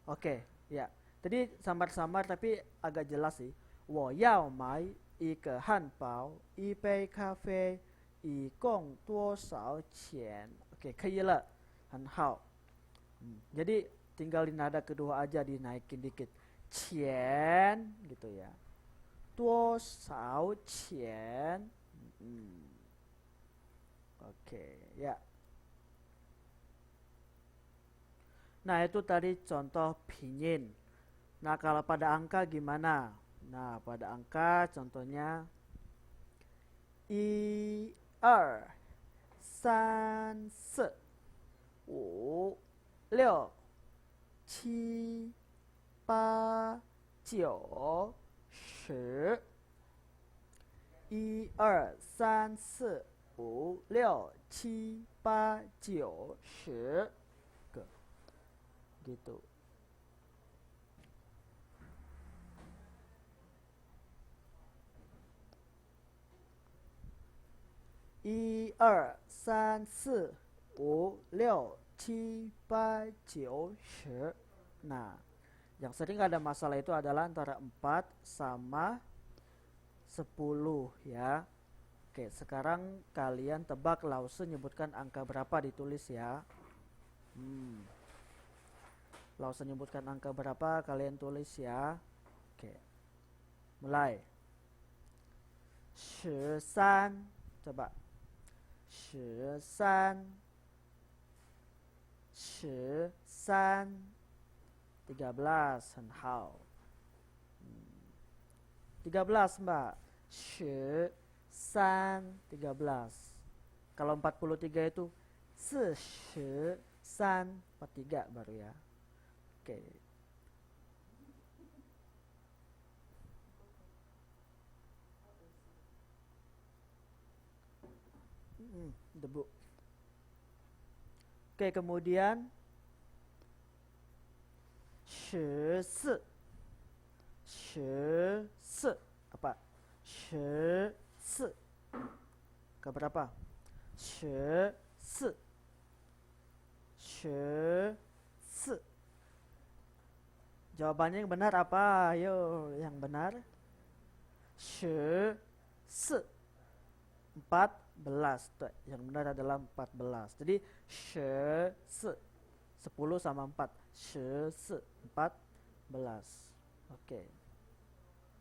Oke, ya. Tadi samar-samar tapi agak jelas sih. 我要买一个汉堡，一杯咖啡，一共多少钱？ Oke, 可以了，很好。Jadi tinggal di nada kedua aja dinaikin dikit. 钱 gitu ya. 多少钱? Hmm, Oke, ya. Nah, itu tadi contoh pinyin. Nah, kalau pada angka gimana? Nah, pada angka contohnya 1、2、3、4、5、6、7、8、9、10。1、2、3、4、5、6、7、8、9、10gitu. 1、2、3、4、5、6、7、8、9、10. Nah, yang sering ada masalah itu adalah antara 4 sama 10 ya. Oke, sekarang kalian tebak Lause nyebutkan angka berapa ditulis ya. Lause nyebutkan angka berapa kalian tulis ya. Oke, mulai. 13. Coba. 13 很好 13 Mbak 13 kalau 43 itu 43 baru ya. Oke. Debu. Oke, kemudian 14 14 apa? 14 keberapa? 14 14 jawabannya yang benar apa? Ayo yang benar 14 14 tuh, yang benar adalah 14. Jadi 14 10 sama 4 14 14. Oke.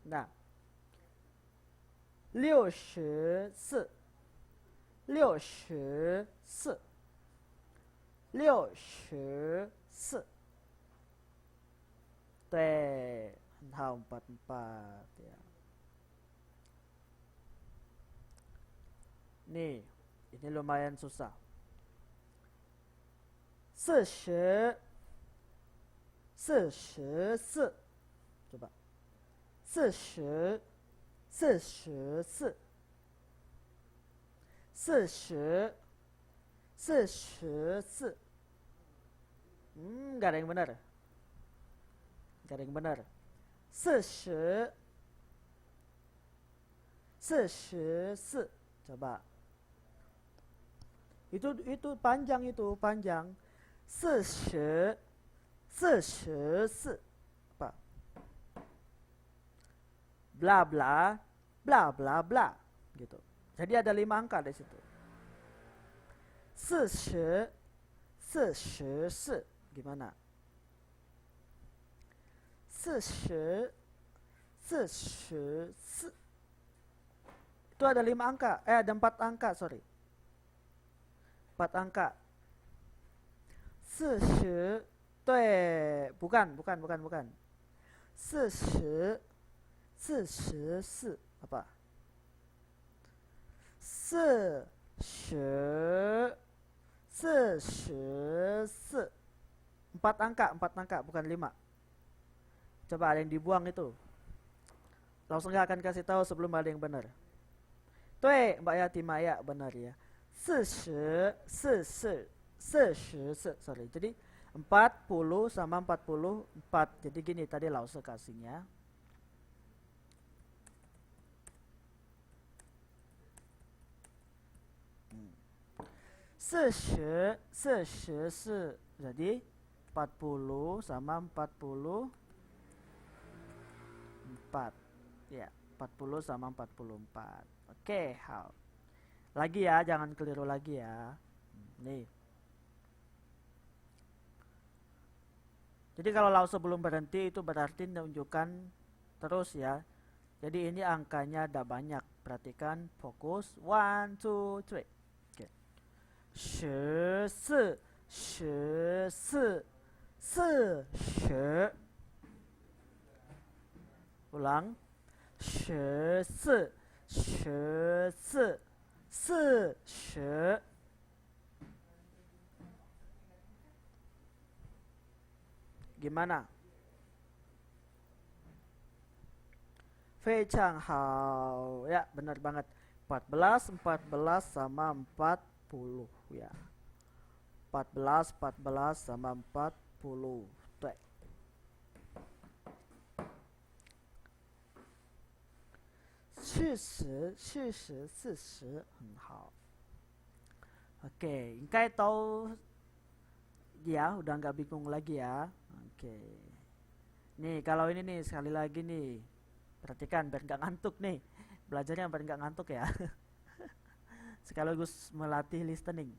Nah 64 64 64对，很好44ya. Nih, ini lumayan susah. 44 coba 44 44 44 nggak ada yang benar. Nggak ada yang benar. 44 44 coba. Itu panjang, itu panjang. 44 44 apa? Bla bla bla bla bla gitu. Jadi ada 5 angka di situ. 44 44 gimana? 44 44 itu ada 5 angka, ada 4 angka, sorry. 4 angka. 40对，bukan. 44 apa? 44 4 angka bukan 5. Coba ada yang dibuang itu. Langsung gak akan kasih tahu sebelum ada yang benar. Tuh, Mbak Yati Maya benar ya. 44 sorry. Jadi 40 sama 44. Jadi gini tadi Lause kasihnya. Jadi 40 sama 44. Ya, 40 sama 44. Oke, hal. Lagi ya, jangan keliru lagi ya. Nih. Jadi kalau Lause belum berhenti itu berarti menunjukkan terus ya. Jadi ini angkanya ada banyak. Perhatikan, fokus. 1, 2, 3. Oke. 14 14 40 ulang 14 14 40gimana? 非常好 ya, benar banget. 14 sama 40 ya. 14 sama 40. Tuh. 40 很好. Oke, Ingkai tahu ya, udah nggak bingung lagi ya. Oke. Nih, kalau ini nih sekali lagi nih. Perhatikan biar nggak ngantuk nih. Belajarnya biar nggak ngantuk ya. Sekaligus melatih listening.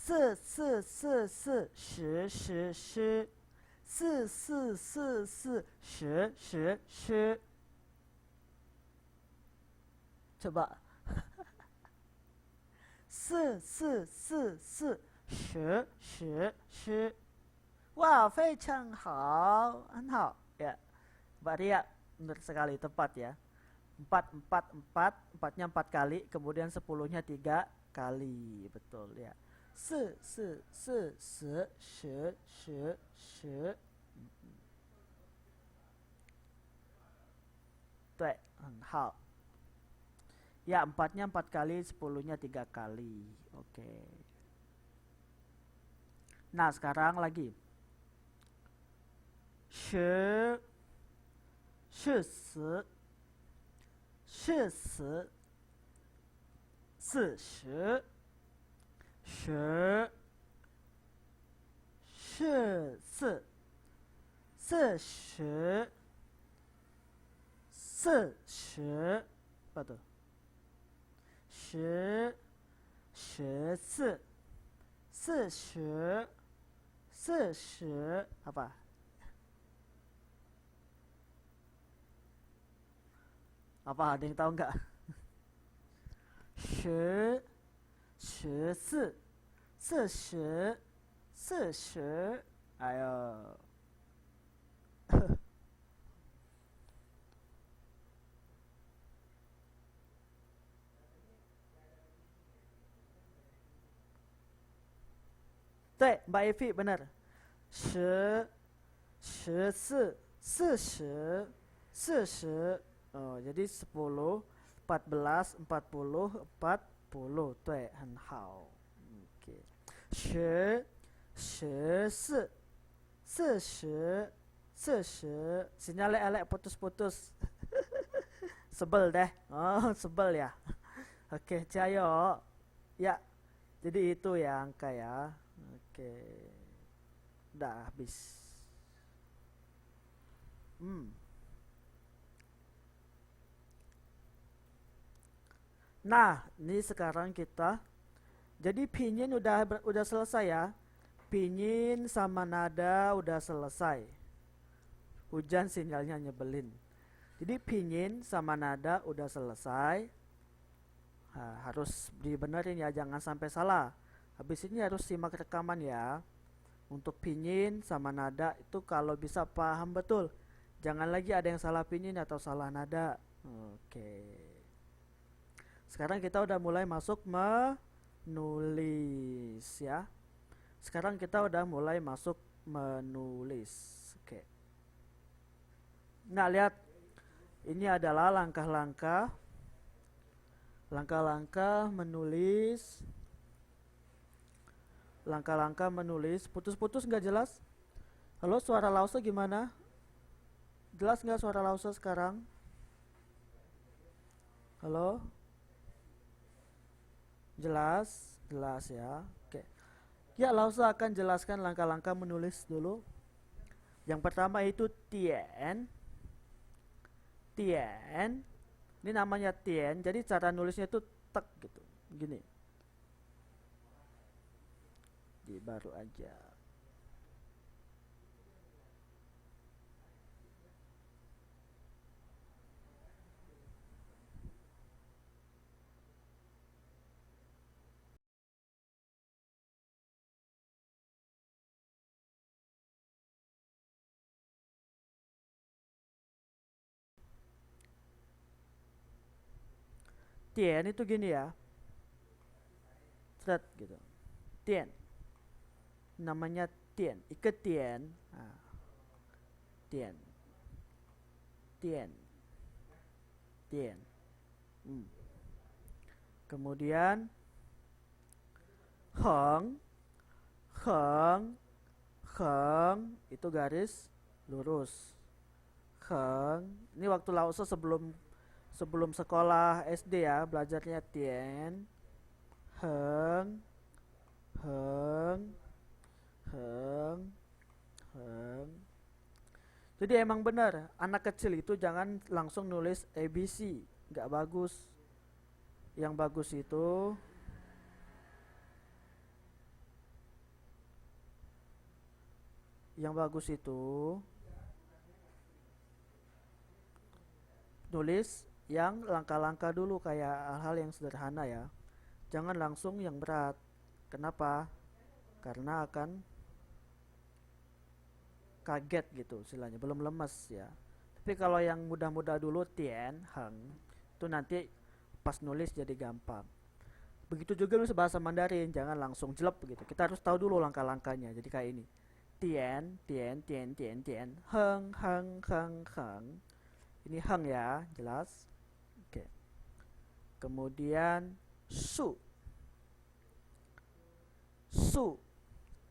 4 4 4 4 10 10 10 4 4 4 4 10 10 10 coba 4 4 4 4 10 10 10 wah, 非常好 很好ya. Mbak Ria benar sekali, tepat ya. 4 4 4 4-nya 4 kali, kemudian 10-nya 3 kali, betul ya. 4 4 4 10 10 10 10 对，很好 ya. 4-nya 4 kali, 10-nya 3 kali. Oke. Nah sekarang lagi 十是死，是死，40，十是四，40，不对，14，40，好吧？Apa ada yang tahu nggak? 14，40，ayo. Tuh, Mbak Evi benar. 10，14，40，哦，jadi 10，14，40，40，对，很好。OK，14，40，sinyal elek putus-putus. Sebel deh. Oh, sebel ya. Oke, Cayo. Ya, jadi itu ya angka ya. Oke, udah habis. Nah, ini sekarang kita jadi pinyin udah selesai ya. Pinyin sama nada udah selesai. Hujan sinyalnya nyebelin. Jadi pinyin sama nada udah selesai. Nah, harus dibenerin ya, jangan sampai salah. Habis ini harus simak rekaman ya. Untuk pinyin sama nada itu kalau bisa paham betul. Jangan lagi ada yang salah pinyin atau salah nada. Oke. Sekarang kita udah mulai masuk menulis ya. Sekarang kita udah mulai masuk menulis. Oke. Nah, lihat. Ini adalah langkah-langkah menulis. Langkah-langkah menulis. Putus-putus nggak jelas? Halo, suara Lause gimana? Jelas nggak suara Lause sekarang? Halo? Jelas? Jelas ya. Oke. Ya, Lause akan jelaskan langkah-langkah menulis dulu. Yang pertama itu tien. Tien. Ini namanya tien. Jadi cara nulisnya itu tek gitu. Gini. Di baru aja. Tien itu gini ya. Thread gitu. Tien. Namanya tien. Iket tien. Nah. Tien. Tien. Tien. Kemudian heng. Heng. Heng itu garis lurus. Heng. Ini waktu Lause sebelum sekolah SD ya, belajarnya tien, heng, heng, heng, heng. Jadi emang benar, anak kecil itu jangan langsung nulis ABC, nggak bagus. Yang bagus itu nulis yang langkah-langkah dulu, kayak hal-hal yang sederhana ya. Jangan langsung yang berat. Kenapa? Karena akan kaget gitu istilahnya, belum lemes ya. Tapi kalau yang mudah-mudah dulu tien, heng, itu nanti pas nulis jadi gampang. Begitu juga nulis bahasa Mandarin, jangan langsung jelek begitu. Kita harus tahu dulu langkah-langkahnya. Jadi kayak ini. Tien, tien, tien, tien, tien, heng, heng, heng, heng. Ini heng ya, jelas. Oke. Kemudian su. Su.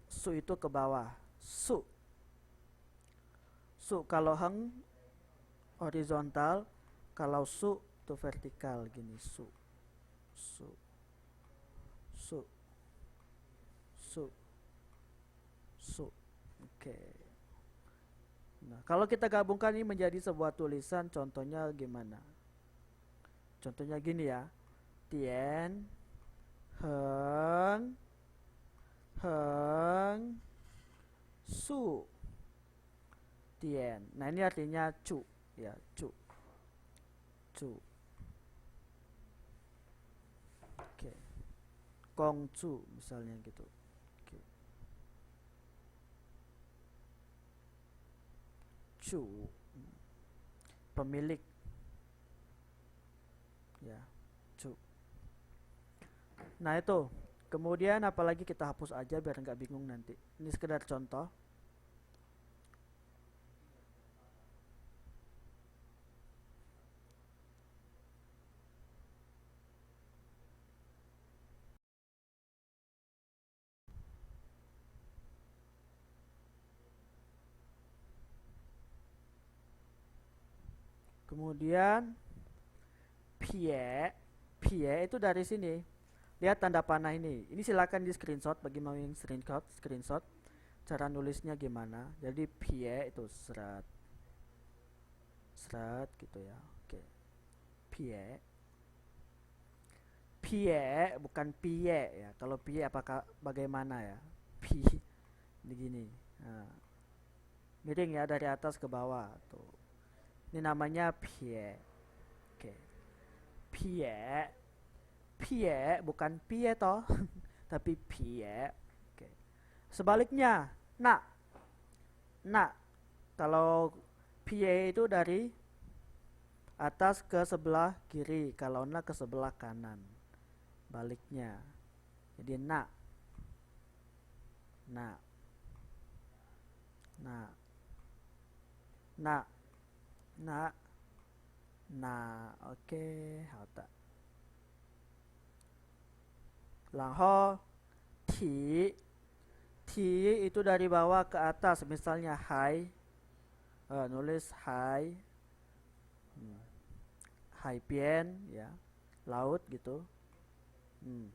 Su itu ke bawah. Su. Su kalau heng horizontal, kalau su itu vertikal gini. Su, su, su, su, su. Oke. Nah, kalau kita gabungkan ini menjadi sebuah tulisan, contohnya gimana? Contohnya gini ya. Tien, heng, heng, su, tien. Nah, ini artinya cu, ya, cu, cu. Oke. Kong cu misalnya gitu. Oke. Cu, pemilik, ya, cu. Nah itu. Kemudian apalagi kita hapus aja biar nggak bingung nanti. Ini sekedar contoh. Kemudian pie, pie itu dari sini. Lihat tanda panah ini. Ini silakan di screenshot bagi mau yang screenshot. Cara nulisnya gimana? Jadi pie itu serat, serat gitu ya. Oke. Pie, pie bukan pie ya. Kalau pie apakah bagaimana ya? Pie begini. Nah, miring ya dari atas ke bawah tuh. Ini namanya pie. Oke. Pie, pie bukan pie toh, tapi pie. Oke. Sebaliknya, nak, nak. Kalau pie itu dari atas ke sebelah kiri, kalau nak ke sebelah kanan. Baliknya. Jadi nak, nak, nak, nak, nak, nah, oke, hata. Langho, ti, ti itu dari bawah ke atas, misalnya hai, nulis hai, hai pian, ya, laut gitu. Hmm.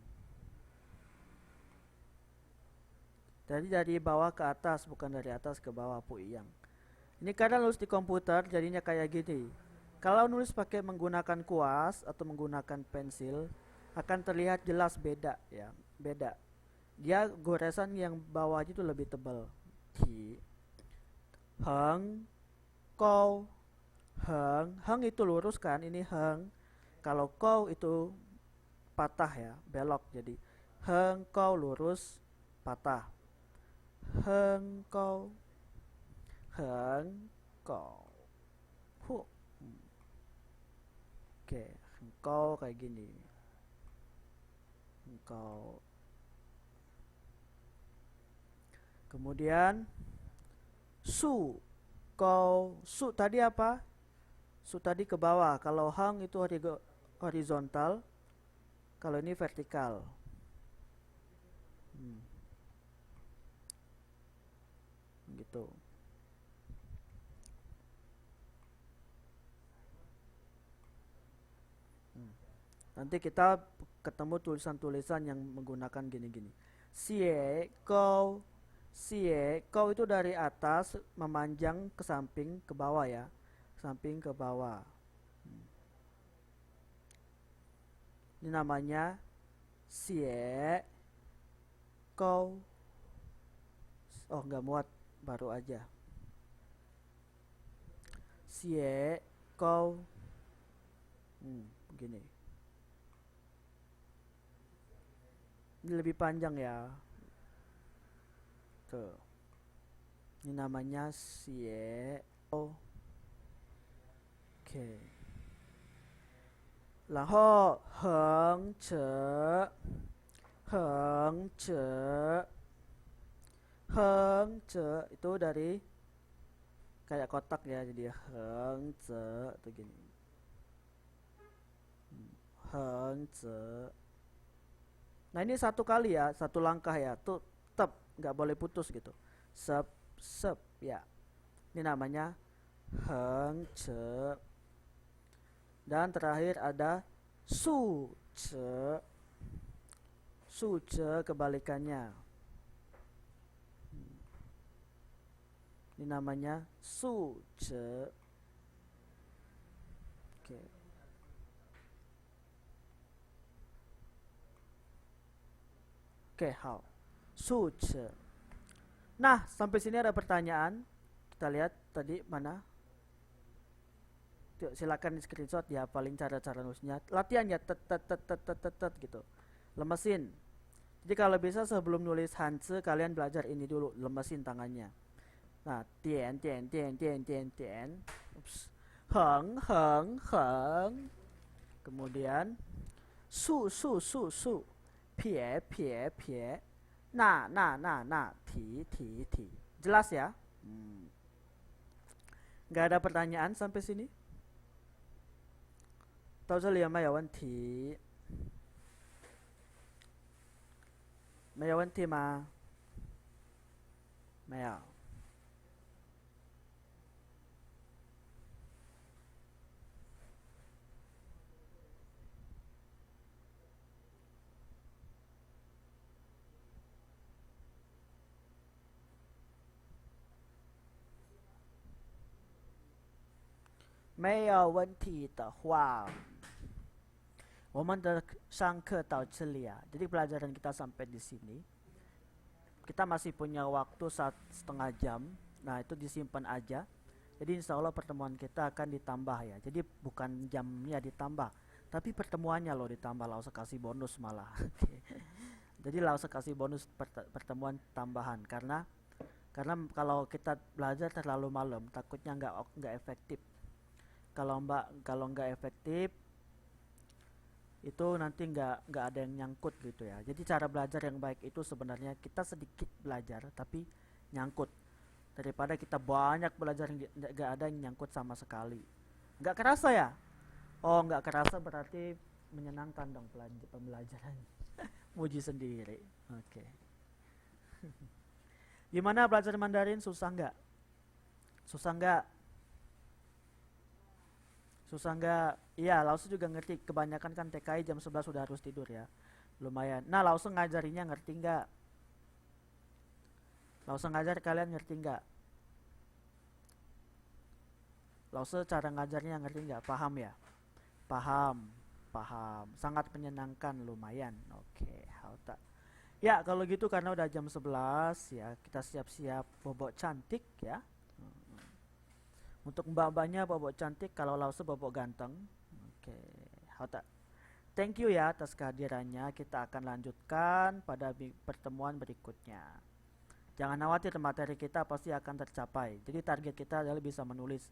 Jadi dari bawah ke atas, bukan dari atas ke bawah, Puiyang. Ini kadang nulis di komputer jadinya kayak gini. Kalau nulis pakai menggunakan kuas atau menggunakan pensil akan terlihat jelas beda ya, beda. Dia goresan yang bawahnya itu lebih tebal. Ti, heng, kou, heng, heng itu lurus kan, ini heng. Kalau kou itu patah ya, belok jadi heng kou lurus patah. Heng kou, heng kou. Huh. Oke, engkau kayak gini. Engkau. Kemudian su. Kau su tadi apa? Su tadi ke bawah. Kalau hang itu horizontal. Kalau ini vertikal. Gitu. Nanti kita ketemu tulisan-tulisan yang menggunakan gini-gini. Sie, kau itu dari atas memanjang ke samping ke bawah ya, samping ke bawah. Ini namanya sie, kau. Oh nggak muat, baru aja. Sie, kau. Begini. Ini lebih panjang ya. Tuh. Ini namanya sie. Oh. Oke. Laho heng ce. Heng ce. Heng ce itu dari kayak kotak ya, jadi heng ce itu gini. Heng ce. Nah ini satu kali ya, satu langkah ya, tuh tep nggak boleh putus gitu. Sep sep ya. Ini namanya heng ce. Dan terakhir ada su ce. Su ce kebalikannya. Ini namanya su ce. Oke. Oke, hao. Su ce. Nah, sampai sini ada pertanyaan. Kita lihat tadi mana? Yuk, silakan di screenshot ya, paling cara-cara nulisnya. Latihan ya, tet gitu. Lemesin. Jadi kalau bisa sebelum nulis hanzi kalian belajar ini dulu, lemesin tangannya. Nah, tian tian tian tian tian tian. Ups. Heng heng heng. Kemudian su su su su. Pie pie pie. Nah, ti. Jelas ya? Nggak ada pertanyaan sampai sini? 到这里有没有问题？没有问题吗？没有。没有问题的话，我们的上课到这里ya. Jadi pelajaran kita sampai di sini. Kita masih punya waktu 1,5 jam. Nah, itu disimpan aja. Jadi insya Allah pertemuan kita akan ditambah ya. Jadi bukan jamnya ditambah, tapi pertemuannya loh ditambah. Lah usah kasih bonus malah. Jadi lah usah kasih bonus pertemuan tambahan karena kalau kita belajar terlalu malam takutnya nggak efektif. Kalau nggak efektif itu nanti nggak ada yang nyangkut gitu ya. Jadi cara belajar yang baik itu sebenarnya kita sedikit belajar tapi nyangkut daripada kita banyak belajar nggak ada yang nyangkut sama sekali. Nggak kerasa ya? Oh, nggak kerasa berarti menyenangkan dong pembelajaran. Muji sendiri. Oke. Gimana belajar Mandarin? Susah nggak? Susah nggak? Susah nggak? Iya, Lause juga ngerti. Kebanyakan kan TKI jam 11 sudah harus tidur ya. Lumayan. Nah, Lause ngajarinya ngerti nggak? Lause ngajar kalian ngerti nggak? Lause cara ngajarnya ngerti nggak? Paham ya? Paham. Sangat menyenangkan, lumayan. Oke, hauta. Ya, kalau gitu karena udah jam 11 ya, kita siap-siap bobok cantik ya. Untuk mbak-mbaknya bobok cantik, kalau Lause bobok ganteng. Oke, hauta. Thank you ya atas kehadirannya. Kita akan lanjutkan pada pertemuan berikutnya. Jangan khawatir, materi kita pasti akan tercapai. Jadi target kita adalah bisa menulis.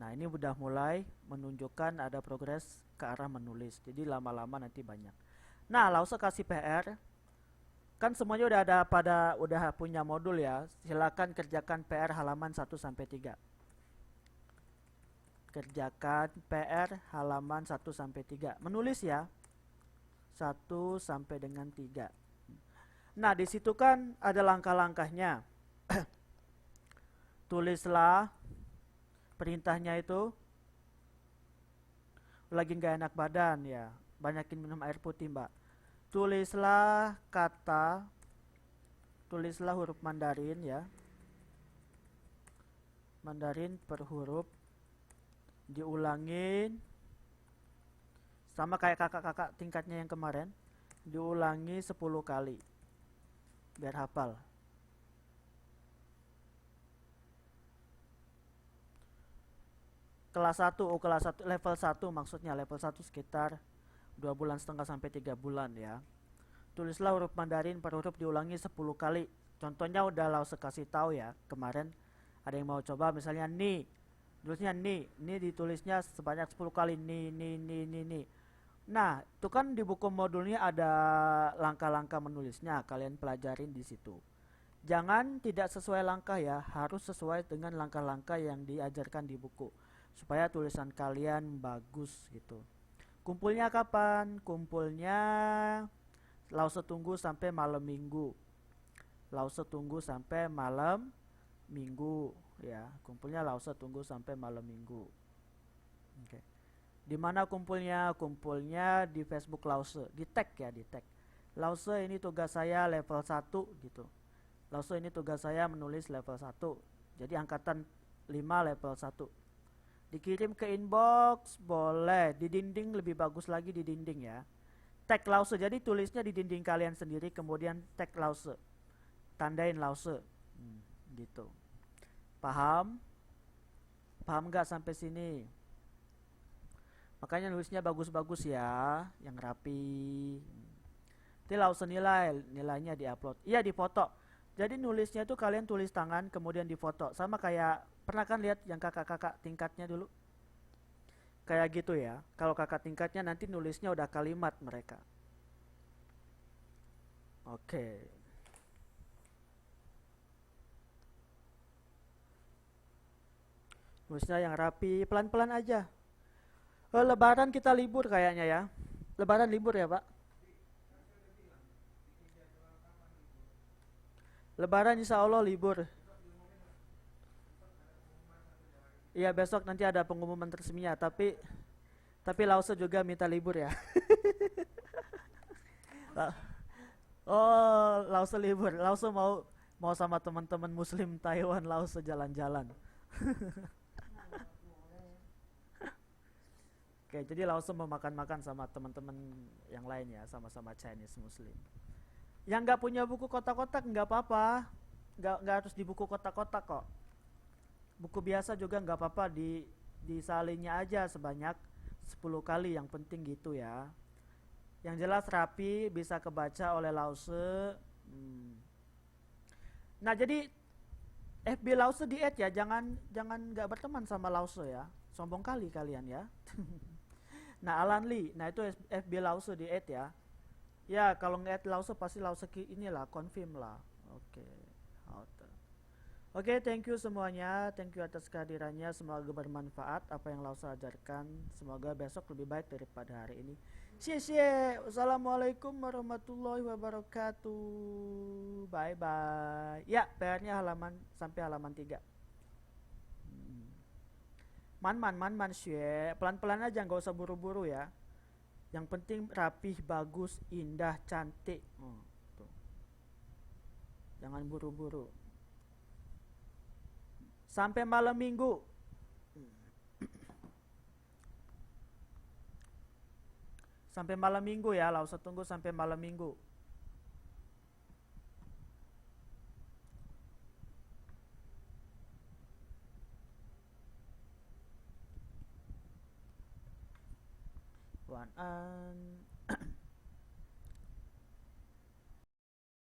Nah, ini udah mulai menunjukkan ada progres ke arah menulis. Jadi lama-lama nanti banyak. Nah, Lause kasih PR. Kan semuanya udah punya modul ya. Silakan kerjakan PR halaman 1 sampai 3. Kerjakan PR halaman 1 sampai 3. Menulis ya. 1 sampai dengan 3. Nah, di situ kan ada langkah-langkahnya. Tulislah perintahnya itu. Lagi nggak enak badan ya. Banyakin minum air putih, Mbak. Tulislah kata, tulislah huruf Mandarin ya. Mandarin per huruf. Diulangin sama kayak kakak-kakak tingkatnya yang kemarin, diulangi 10 kali biar hafal. Kelas 1 level 1 maksudnya, level 1 sekitar 2,5 bulan sampai 3 bulan ya. Tulislah huruf Mandarin per huruf diulangi 10 kali. Contohnya udah Lause kasih tahu ya. Kemarin ada yang mau coba misalnya nih. Tulisnya nih ditulisnya sebanyak 10 kali nih. Nah, itu kan di buku modulnya ada langkah-langkah menulisnya, kalian pelajarin di situ. Jangan tidak sesuai langkah ya, harus sesuai dengan langkah-langkah yang diajarkan di buku supaya tulisan kalian bagus gitu. Kumpulnya kapan? Kumpulnya Lause tunggu sampai malam Minggu. Lause tunggu sampai malam Minggu ya. Kumpulnya Lause tunggu sampai malam Minggu. Oke. Di mana kumpulnya? Kumpulnya di Facebook Lause. Di tag ya, di tag. Lause ini tugas saya level 1 gitu. Lause ini tugas saya menulis level 1. Jadi angkatan 5 level 1. Dikirim ke inbox boleh, di dinding lebih bagus lagi, di dinding ya. Tag Lause, jadi tulisnya di dinding kalian sendiri, kemudian tag Lause, tandain Lause. Gitu. Paham? Paham nggak sampai sini? Makanya nulisnya bagus-bagus ya, yang rapi. Nanti Lause nilainya diupload. Iya, difoto. Jadi nulisnya itu kalian tulis tangan kemudian difoto. Sama kayak, pernah kan lihat yang kakak-kakak tingkatnya dulu? Kayak gitu ya. Kalau kakak tingkatnya nanti nulisnya udah kalimat mereka. Oke. Nulisnya yang rapi, pelan-pelan aja. Lebaran kita libur kayaknya ya. Lebaran libur ya, Pak? Lebaran insya Allah libur. Iya, besok nanti ada pengumuman resminya, tapi Lause juga minta libur ya. Oh, Lause libur. Lause mau sama teman-teman Muslim Taiwan Lause jalan-jalan. Oke, jadi Lause mau makan-makan sama teman-teman yang lain ya, sama-sama Chinese Muslim. Yang nggak punya buku kotak-kotak nggak apa-apa, nggak harus di buku kotak-kotak kok. Buku biasa juga nggak apa-apa, disalinnya aja sebanyak 10 kali, yang penting gitu ya. Yang jelas rapi, bisa kebaca oleh Lause. Nah, jadi FB Lause di-add ya, jangan nggak berteman sama Lause ya. Sombong kali kalian ya. Nah, Alan Lee, nah itu FB Lause di-add ya. Ya, kalau nge-add Lause pasti Lause inilah, confirm lah. Oke. Oke, thank you semuanya. Thank you atas kehadirannya. Semoga bermanfaat apa yang Lause ajarkan. Semoga besok lebih baik daripada hari ini. Xie. Wassalamualaikum warahmatullahi wabarakatuh. Bye bye. Ya, PR-nya sampai halaman 3. Man xue. Pelan-pelan aja, nggak usah buru-buru ya. Yang penting rapih, bagus, indah, cantik. Tuh. Jangan buru-buru. Sampai malam Minggu. Sampai malam Minggu ya, Lause tunggu sampai malam Minggu. Wan an